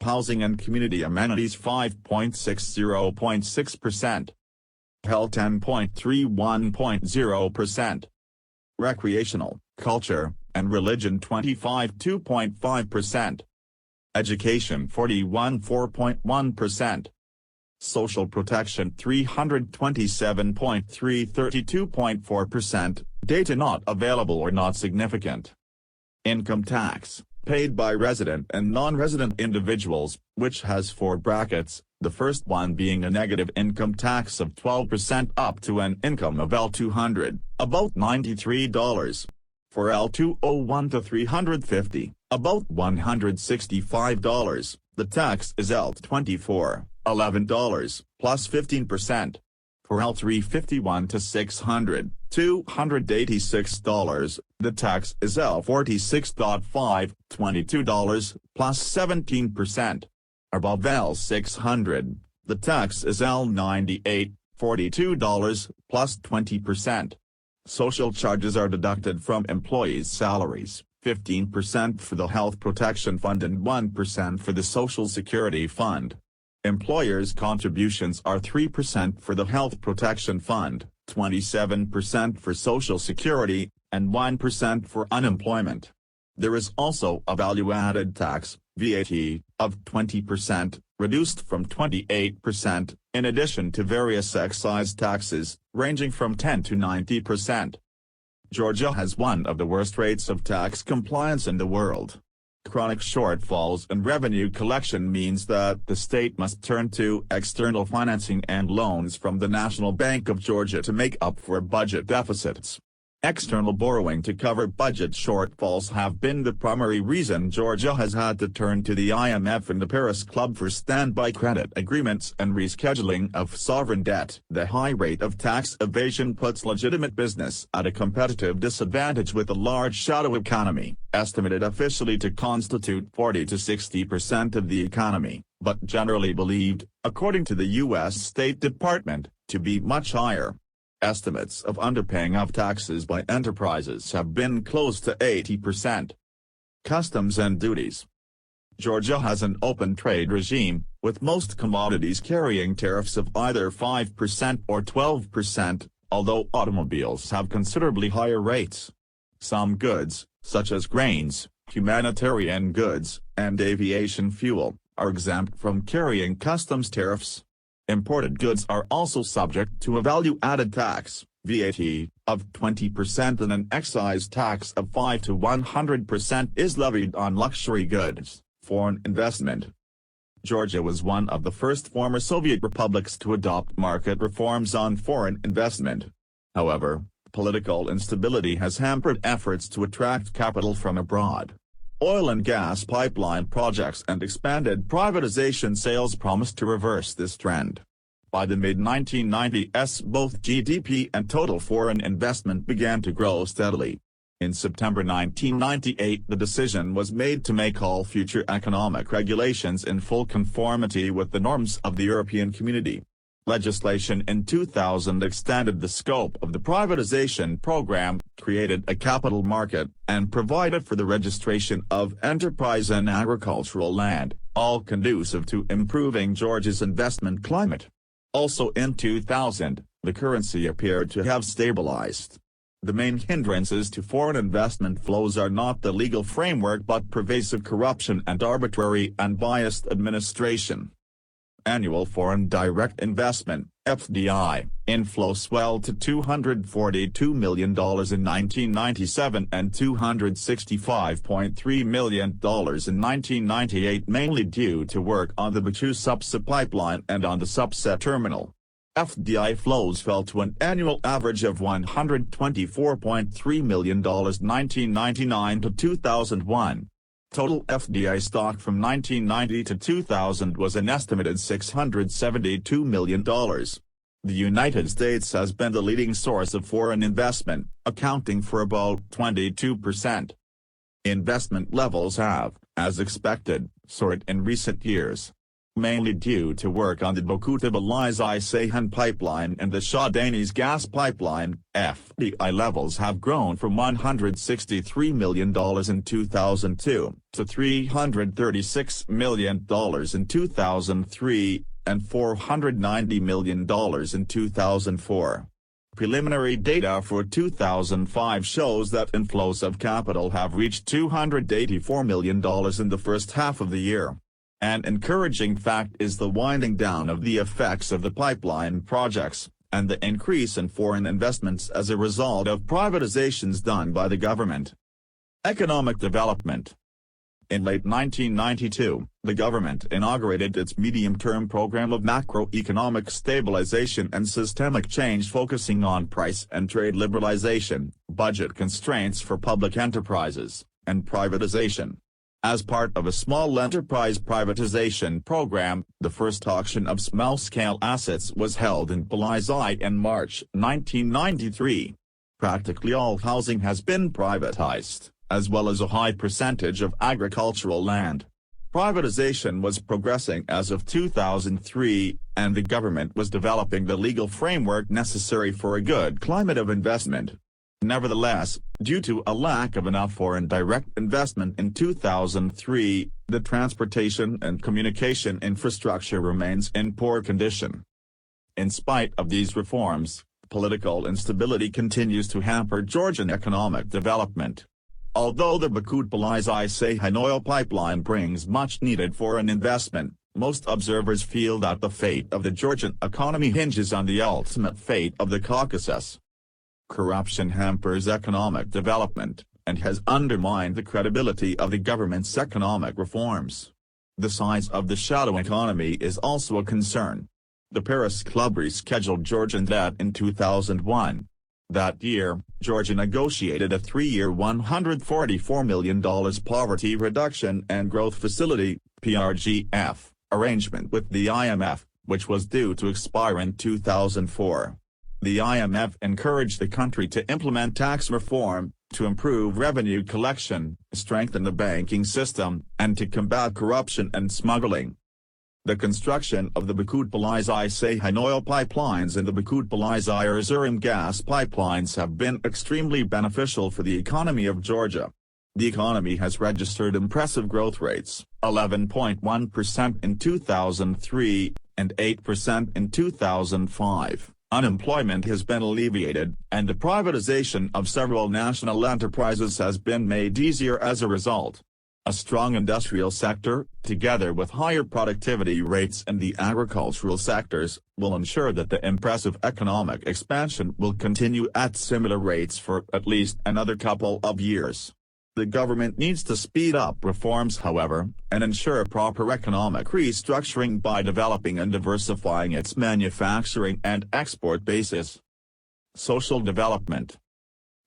[SPEAKER 1] Housing and Community Amenities 5.60.6%. Health 10.31.0%. Recreational, Culture, and Religion 25.2.5%. Education 41.4.1%. Social Protection 327.332.4%, data not available or not significant. Income tax, paid by resident and non-resident individuals, which has 4 brackets, the first one being a negative income tax of 12% up to an income of L200, about $93. For L201 to 350, about $165, the tax is L24, $11, plus 15%. For L351 to 600, $286, the tax is L46.5, $22, plus 17%. Above L600, the tax is L98, $42, plus 20%. Social charges are deducted from employees' salaries, 15% for the Health Protection Fund and 1% for the Social Security Fund. Employers' contributions are 3% for the Health Protection Fund, 27% for Social Security, and 1% for unemployment. There is also a value-added tax, VAT, of 20%, reduced from 28%, in addition to various excise taxes, ranging from 10 to 90%. Georgia has one of the worst rates of tax compliance in the world. Chronic shortfalls in revenue collection means that the state must turn to external financing and loans from the National Bank of Georgia to make up for budget deficits. External borrowing to cover budget shortfalls have been the primary reason Georgia has had to turn to the IMF and the Paris Club for standby credit agreements and rescheduling of sovereign debt. The high rate of tax evasion puts legitimate business at a competitive disadvantage with a large shadow economy, estimated officially to constitute 40 to 60% of the economy, but generally believed, according to the U.S. State Department, to be much higher. Estimates of underpaying of taxes by enterprises have been close to 80%. Customs and duties. Georgia has an open trade regime, with most commodities carrying tariffs of either 5% or 12%, although automobiles have considerably higher rates. Some goods, such as grains, humanitarian goods, and aviation fuel, are exempt from carrying customs tariffs. Imported goods are also subject to a value-added tax, VAT, of 20% and an excise tax of 5 to 100% is levied on luxury goods. Foreign investment. Georgia was one of the first former Soviet republics to adopt market reforms on foreign investment. However, political instability has hampered efforts to attract capital from abroad. Oil and gas pipeline projects and expanded privatization sales promised to reverse this trend. By the mid-1990s, both GDP and total foreign investment began to grow steadily. In September 1998, the decision was made to make all future economic regulations in full conformity with the norms of the European Community. Legislation in 2000 extended the scope of the privatization program, created a capital market, and provided for the registration of enterprise and agricultural land, all conducive to improving Georgia's investment climate. Also in 2000, the currency appeared to have stabilized. The main hindrances to foreign investment flows are not the legal framework but pervasive corruption and arbitrary and biased administration. Annual foreign direct investment, FDI, inflow swelled to $242 million in 1997 and $265.3 million in 1998, mainly due to work on the Baku-Supsa pipeline and on the Supsa terminal. FDI flows fell to an annual average of $124.3 million 1999 to 2001. Total FDI stock from 1990 to 2000 was an estimated $672 million. The United States has been the leading source of foreign investment, accounting for about 22%. Investment levels have, as expected, soared in recent years, mainly due to work on the Baku-Tbilisi-Ceyhan pipeline and the Shah Deniz gas pipeline. FDI levels have grown from $163 million in 2002 to $336 million in 2003, and $490 million in 2004. Preliminary data for 2005 shows that inflows of capital have reached $284 million in the first half of the year. An encouraging fact is the winding down of the effects of the pipeline projects, and the increase in foreign investments as a result of privatizations done by the government. Economic development. In late 1992, the government inaugurated its medium-term program of macroeconomic stabilization and systemic change focusing on price and trade liberalization, budget constraints for public enterprises, and privatization. As part of a small enterprise privatization program, the first auction of small-scale assets was held in Tbilisi in March 1993. Practically all housing has been privatized, as well as a high percentage of agricultural land. Privatization was progressing as of 2003, and the government was developing the legal framework necessary for a good climate of investment. Nevertheless, due to a lack of enough foreign direct investment in 2003, the transportation and communication infrastructure remains in poor condition. In spite of these reforms, political instability continues to hamper Georgian economic development. Although the Baku-Tbilisi-Ceyhan oil pipeline brings much-needed foreign investment, most observers feel that the fate of the Georgian economy hinges on the ultimate fate of the Caucasus. Corruption hampers economic development, and has undermined the credibility of the government's economic reforms. The size of the shadow economy is also a concern. The Paris Club rescheduled Georgian debt in 2001. That year, Georgia negotiated a 3-year $144 million Poverty Reduction and Growth Facility (PRGF) arrangement with the IMF, which was due to expire in 2004. The IMF encouraged the country to implement tax reform, to improve revenue collection, strengthen the banking system, and to combat corruption and smuggling. The construction of the Baku-Tbilisi-Ceyhan oil pipelines and the Baku-Tbilisi-Erzurum gas pipelines have been extremely beneficial for the economy of Georgia. The economy has registered impressive growth rates, 11.1% in 2003, and 8% in 2005. Unemployment has been alleviated, and the privatization of several national enterprises has been made easier as a result. A strong industrial sector, together with higher productivity rates in the agricultural sectors, will ensure that the impressive economic expansion will continue at similar rates for at least another couple of years. The government needs to speed up reforms, however, and ensure proper economic restructuring by developing and diversifying its manufacturing and export bases. Social development.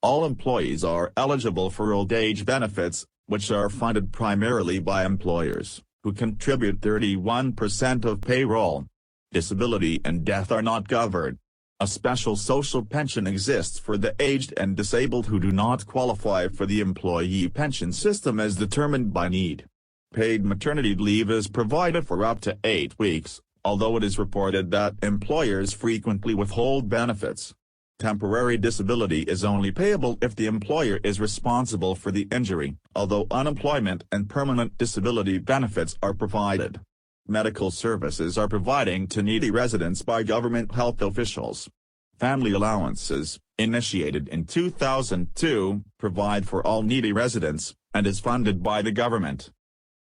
[SPEAKER 1] All employees are eligible for old age benefits, which are funded primarily by employers, who contribute 31% of payroll. Disability and death are not covered. A special social pension exists for the aged and disabled who do not qualify for the employee pension system as determined by need. Paid maternity leave is provided for up to 8 weeks, although it is reported that employers frequently withhold benefits. Temporary disability is only payable if the employer is responsible for the injury, although unemployment and permanent disability benefits are provided. Medical services are provided to needy residents by government health officials. Family allowances, initiated in 2002, provide for all needy residents, and is funded by the government.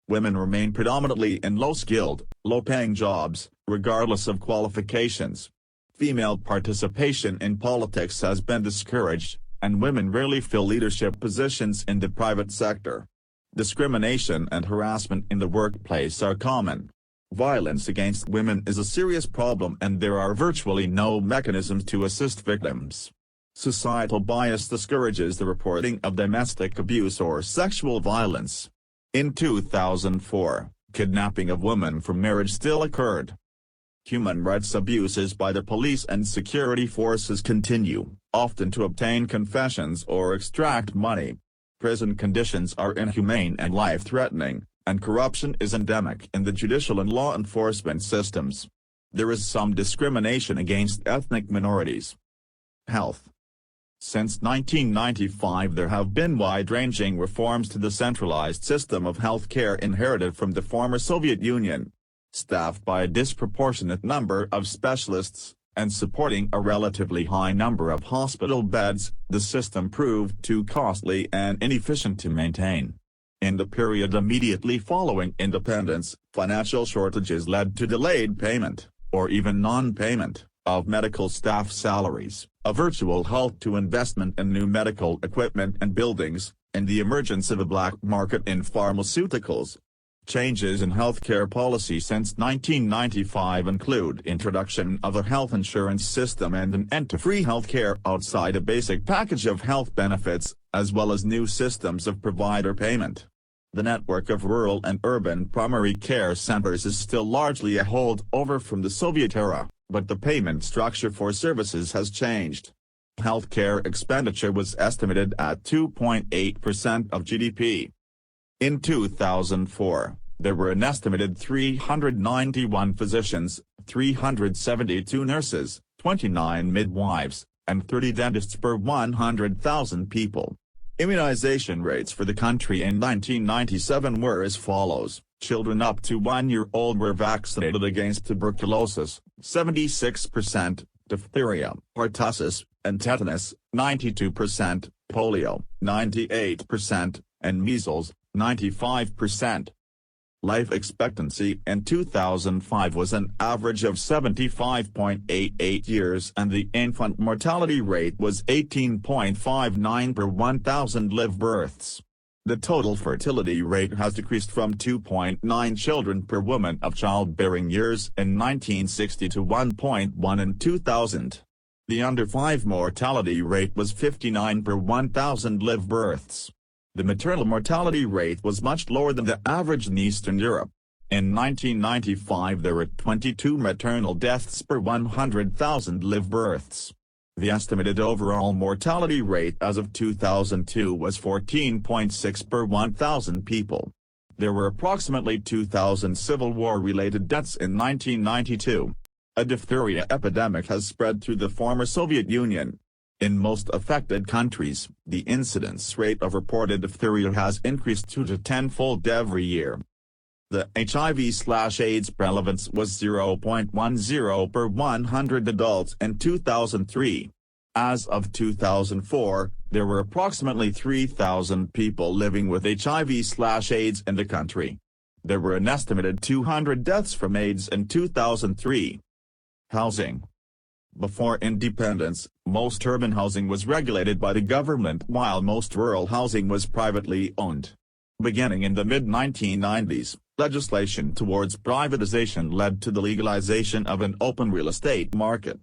[SPEAKER 1] Women remain predominantly in low-skilled, low-paying jobs, regardless of qualifications. Female participation in politics has been discouraged, and women rarely fill leadership positions in the private sector. Discrimination and harassment in the workplace are common. Violence against women is a serious problem and there are virtually no mechanisms to assist victims. Societal bias discourages the reporting of domestic abuse or sexual violence. In 2004, kidnapping of women from marriage still occurred. Human rights abuses by the police and security forces continue, often to obtain confessions or extract money. Prison conditions are inhumane and life-threatening, and corruption is endemic in the judicial and law enforcement systems. There is some discrimination against ethnic minorities. Health. Since 1995 there have been wide-ranging reforms to the centralized system of healthcare inherited from the former Soviet Union. Staffed by a disproportionate number of specialists, and supporting a relatively high number of hospital beds, the system proved too costly and inefficient to maintain. In the period immediately following independence, financial shortages led to delayed payment, or even non-payment, of medical staff salaries, a virtual halt to investment in new medical equipment and buildings, and the emergence of a black market in pharmaceuticals. Changes in healthcare policy since 1995 include introduction of a health insurance system and an end to free healthcare outside a basic package of health benefits, as well as new systems of provider payment. The network of rural and urban primary care centers is still largely a holdover from the Soviet era, but the payment structure for services has changed. Healthcare expenditure was estimated at 2.8% of GDP. In 2004, there were an estimated 391 physicians, 372 nurses, 29 midwives, and 30 dentists per 100,000 people. Immunization rates for the country in 1997 were as follows: children up to 1 year old were vaccinated against tuberculosis, 76%, diphtheria, pertussis, and tetanus, 92%, polio, 98%, and measles, 95%. Life expectancy in 2005 was an average of 75.88 years and the infant mortality rate was 18.59 per 1,000 live births. The total fertility rate has decreased from 2.9 children per woman of childbearing years in 1960 to 1.1 in 2000. The under 5 mortality rate was 59 per 1,000 live births. The maternal mortality rate was much lower than the average in Eastern Europe. In 1995 there were 22 maternal deaths per 100,000 live births. The estimated overall mortality rate as of 2002 was 14.6 per 1,000 people. There were approximately 2,000 Civil War-related deaths in 1992. A diphtheria epidemic has spread through the former Soviet Union. In most affected countries, the incidence rate of reported diphtheria has increased 2 to 10-fold every year. The HIV/AIDS prevalence was 0.10 per 100 adults in 2003. As of 2004, there were approximately 3,000 people living with HIV/AIDS in the country. There were an estimated 200 deaths from AIDS in 2003. Housing. Before independence, most urban housing was regulated by the government while most rural housing was privately owned. Beginning in the mid-1990s, legislation towards privatization led to the legalization of an open real estate market.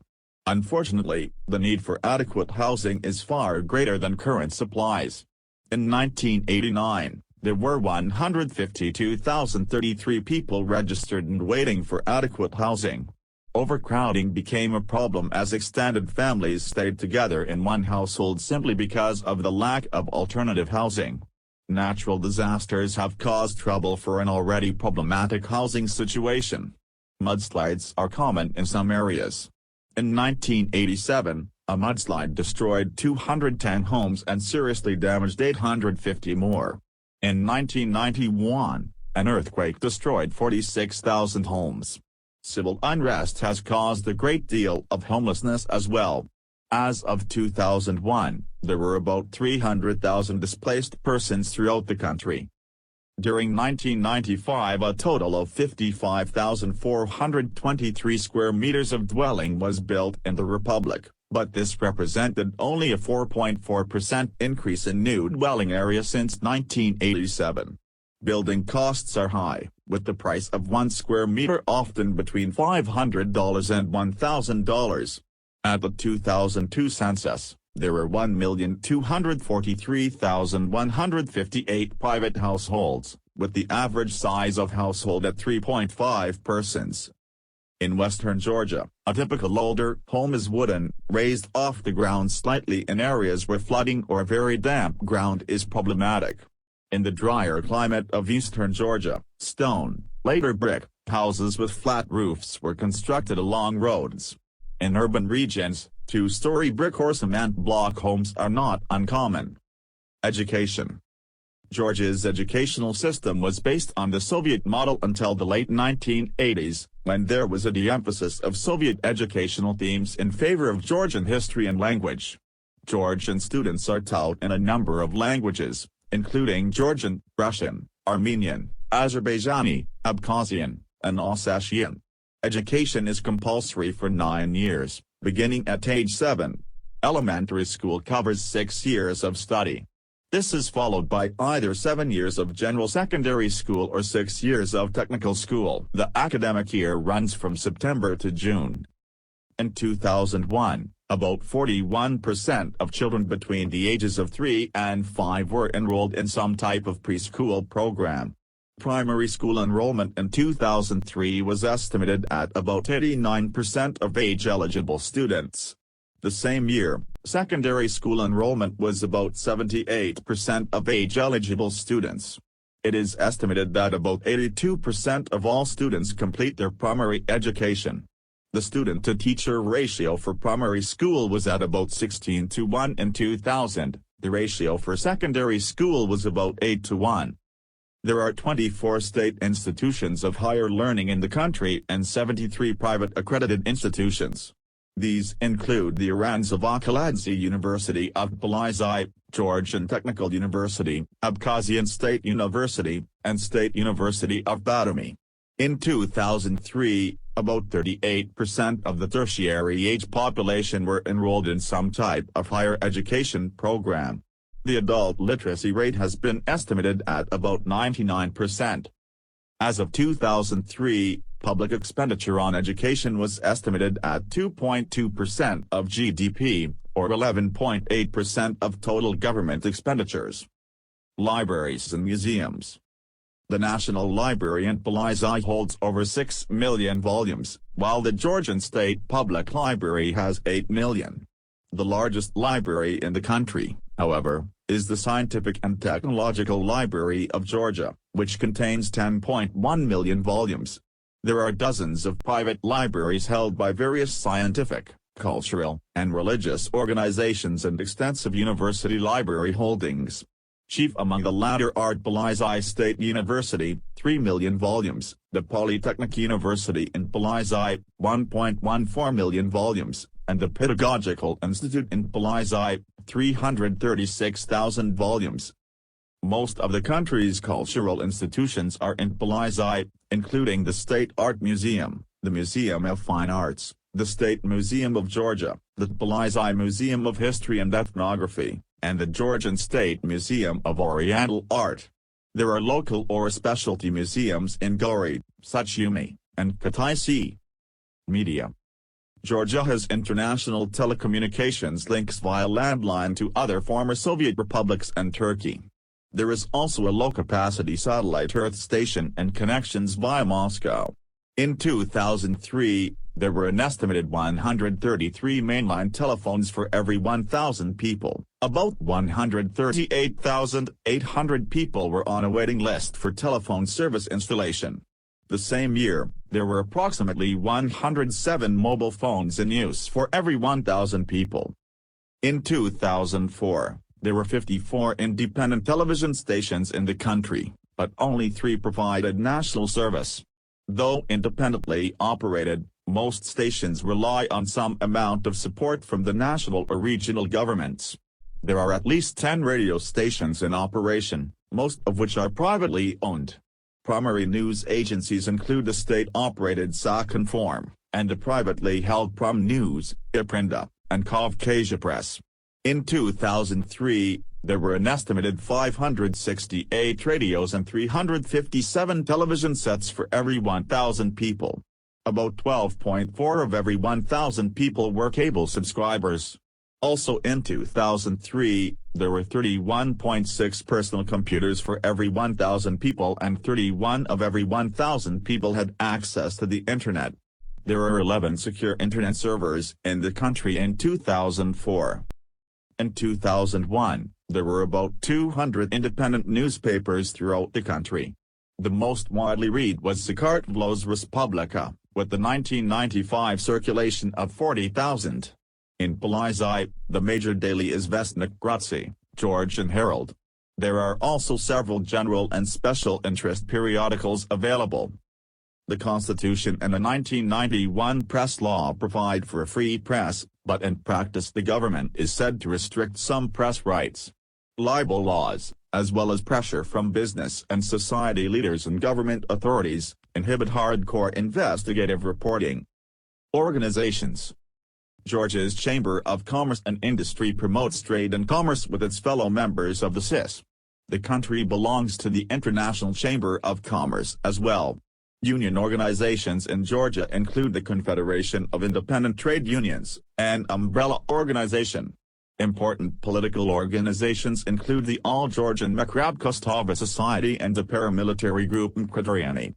[SPEAKER 1] Unfortunately, the need for adequate housing is far greater than current supplies. In 1989, there were 152,033 people registered and waiting for adequate housing. Overcrowding became a problem as extended families stayed together in one household simply because of the lack of alternative housing. Natural disasters have caused trouble for an already problematic housing situation. Mudslides are common in some areas. In 1987, a mudslide destroyed 210 homes and seriously damaged 850 more. In 1991, an earthquake destroyed 46,000 homes. Civil unrest has caused a great deal of homelessness as well. As of 2001, there were about 300,000 displaced persons throughout the country. During 1995 a total of 55,423 square meters of dwelling was built in the Republic, but this represented only a 4.4% increase in new dwelling area since 1987. Building costs are high, with the price of 1 square meter often between $500 and $1,000. At the 2002 census, there were 1,243,158 private households, with the average size of household at 3.5 persons. In western Georgia, a typical older home is wooden, raised off the ground slightly in areas where flooding or very damp ground is problematic. In the drier climate of eastern Georgia, stone, later brick, houses with flat roofs were constructed along roads. In urban regions, two-story brick or cement block homes are not uncommon. Education. Georgia's educational system was based on the Soviet model until the late 1980s, when there was a de-emphasis of Soviet educational themes in favor of Georgian history and language. Georgian students are taught in a number of languages, including Georgian, Russian, Armenian, Azerbaijani, Abkhazian, and Ossetian. Education is compulsory for 9 years, beginning at age 7. Elementary school covers 6 years of study. This is followed by either 7 years of general secondary school or 6 years of technical school. The academic year runs from September to June. In 2001, about 41% of children between the ages of 3 and 5 were enrolled in some type of preschool program. Primary school enrollment in 2003 was estimated at about 89% of age-eligible students. The same year, secondary school enrollment was about 78% of age-eligible students. It is estimated that about 82% of all students complete their primary education. The student-to-teacher ratio for primary school was at about 16:1 in 2000, the ratio for secondary school was about 8:1. There are 24 state institutions of higher learning in the country and 73 private accredited institutions. These include the Iran Zavakaladze University of Tbilisi, Georgian Technical University, Abkhazian State University, and State University of Batumi. In 2003, about 38% of the tertiary-age population were enrolled in some type of higher education program. The adult literacy rate has been estimated at about 99%. As of 2003, public expenditure on education was estimated at 2.2% of GDP, or 11.8% of total government expenditures. Libraries and museums. The National Library in Tbilisi holds over 6 million volumes, while the Georgian State Public Library has 8 million. The largest library in the country, however, is the Scientific and Technological Library of Georgia, which contains 10.1 million volumes. There are dozens of private libraries held by various scientific, cultural, and religious organizations and extensive university library holdings. Chief among the latter are Tbilisi State University, 3 million volumes, the Polytechnic University in Tbilisi, 1.14 million volumes, and the Pedagogical Institute in Tbilisi, 336,000 volumes. Most of the country's cultural institutions are in Tbilisi, including the State Art Museum, the Museum of Fine Arts, the State Museum of Georgia, the Tbilisi Museum of History and Ethnography, and the Georgian State Museum of Oriental Art. There are local or specialty museums in Gori, Suchumi, and Kataisi. Media. Georgia has international telecommunications links via landline to other former Soviet republics and Turkey. There is also a low-capacity satellite Earth station and connections via Moscow. In 2003, there were an estimated 133 mainline telephones for every 1,000 people. About 138,800 people were on a waiting list for telephone service installation. The same year, there were approximately 107 mobile phones in use for every 1,000 people. In 2004, there were 54 independent television stations in the country, but only 3 provided national service. Though independently operated, most stations rely on some amount of support from the national or regional governments. There are at least 10 radio stations in operation, most of which are privately owned. Primary news agencies include the state-operated Sakinform, and the privately held Prom News, Iprinda, and Kavkasia Press. In 2003, There were an estimated 568 radios and 357 television sets for every 1,000 people. About 12.4 of every 1,000 people were cable subscribers. Also in 2003, there were 31.6 personal computers for every 1,000 people and 31 of every 1,000 people had access to the Internet. There are 11 secure Internet servers in the country in 2004. In 2001, there were about 200 independent newspapers throughout the country. The most widely read was Sakartvelo's Respublika, with the 1995 circulation of 40,000. In Polizei, the major daily is Vestnik Graci, Georgian Herald. There are also several general and special interest periodicals available. The Constitution and the 1991 press law provide for a free press, but in practice the government is said to restrict some press rights. Libel laws, as well as pressure from business and society leaders and government authorities, inhibit hardcore investigative reporting. Organizations. Georgia's Chamber of Commerce and Industry promotes trade and commerce with its fellow members of the CIS. The country belongs to the International Chamber of Commerce as well. Union organizations in Georgia include the Confederation of Independent Trade Unions, an umbrella organization. Important political organizations include the All-Georgian Mekrabkostava Society and the paramilitary group Mkritriani.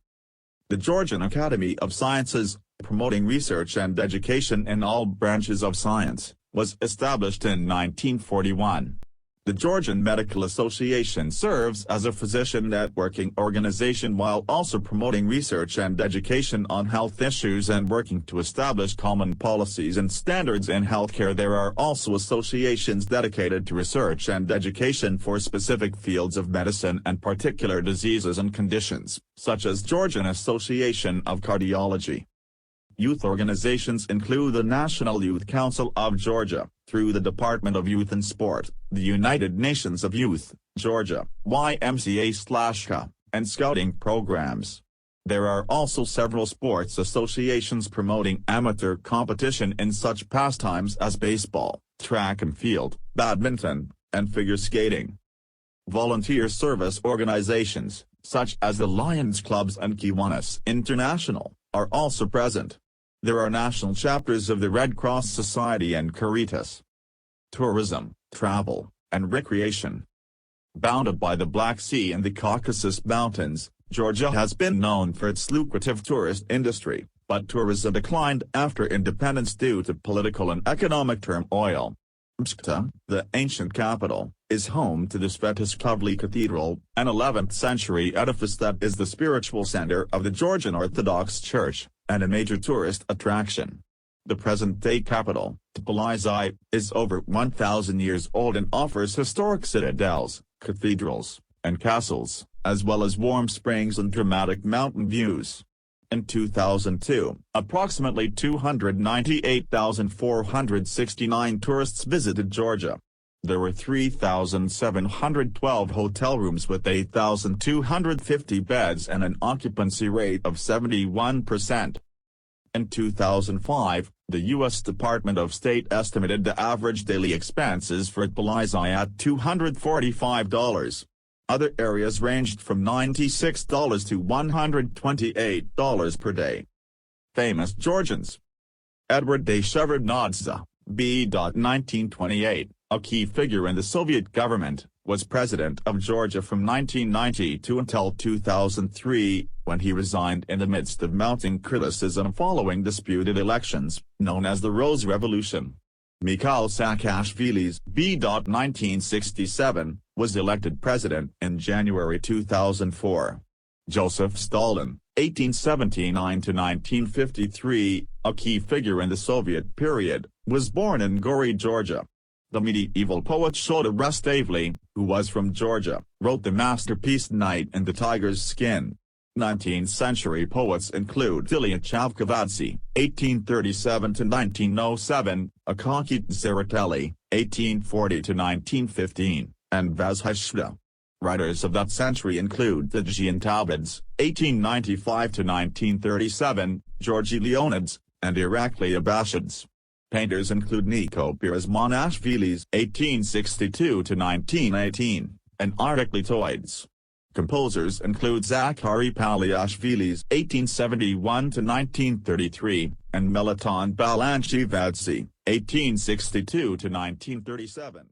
[SPEAKER 1] The Georgian Academy of Sciences, promoting research and education in all branches of science, was established in 1941. The Georgian Medical Association serves as a physician networking organization while also promoting research and education on health issues and working to establish common policies and standards in healthcare. There are also associations dedicated to research and education for specific fields of medicine and particular diseases and conditions, such as Georgian Association of Cardiology. Youth organizations include the National Youth Council of Georgia, through the Department of Youth and Sport, the United Nations of Youth, Georgia, YMCA/CA, and scouting programs. There are also several sports associations promoting amateur competition in such pastimes as baseball, track and field, badminton, and figure skating. Volunteer service organizations, such as the Lions Clubs and Kiwanis International, are also present. There are national chapters of the Red Cross Society and Caritas. Tourism, travel, and recreation. Bounded by the Black Sea and the Caucasus Mountains, Georgia has been known for its lucrative tourist industry, but tourism declined after independence due to political and economic turmoil. Mshta, the ancient capital, is home to the Svetoslava Cathedral, an 11th-century edifice that is the spiritual center of the Georgian Orthodox Church, and a major tourist attraction. The present-day capital, Tbilisi, is over 1,000 years old and offers historic citadels, cathedrals, and castles, as well as warm springs and dramatic mountain views. In 2002, approximately 298,469 tourists visited Georgia. There were 3,712 hotel rooms with 8,250 beds and an occupancy rate of 71%. In 2005, the U.S. Department of State estimated the average daily expenses for Tbilisi at $245. Other areas ranged from $96 to $128 per day. Famous Georgians. Edward de Shevardnadze, b. 1928, a key figure in the Soviet government, was president of Georgia from 1992 until 2003, when he resigned in the midst of mounting criticism following disputed elections, known as the Rose Revolution. Mikhail Saakashvili's b. 1967, was elected president in January 2004. Joseph Stalin, 1879 to 1953, a key figure in the Soviet period, was born in Gori, Georgia. The medieval poet Shota Rustaveli, who was from Georgia, wrote the masterpiece Night in the Tiger's Skin. 19th-century poets include Ilya Chavkavadze, 1837 to 1907, Akaki Tsereteli, 1840 to 1915, and Vazhishta. Writers of that century include Fijian Taubeds, 1895 to 1937, Georgi Leonids, and Irakli Abashids. Painters include Niko Pirosmanashvili's (1862–1918) and Arctic Litoids. Composers include Zakhary Paliashvili's (1871–1933) and Melaton Balanchivadze (1862–1937).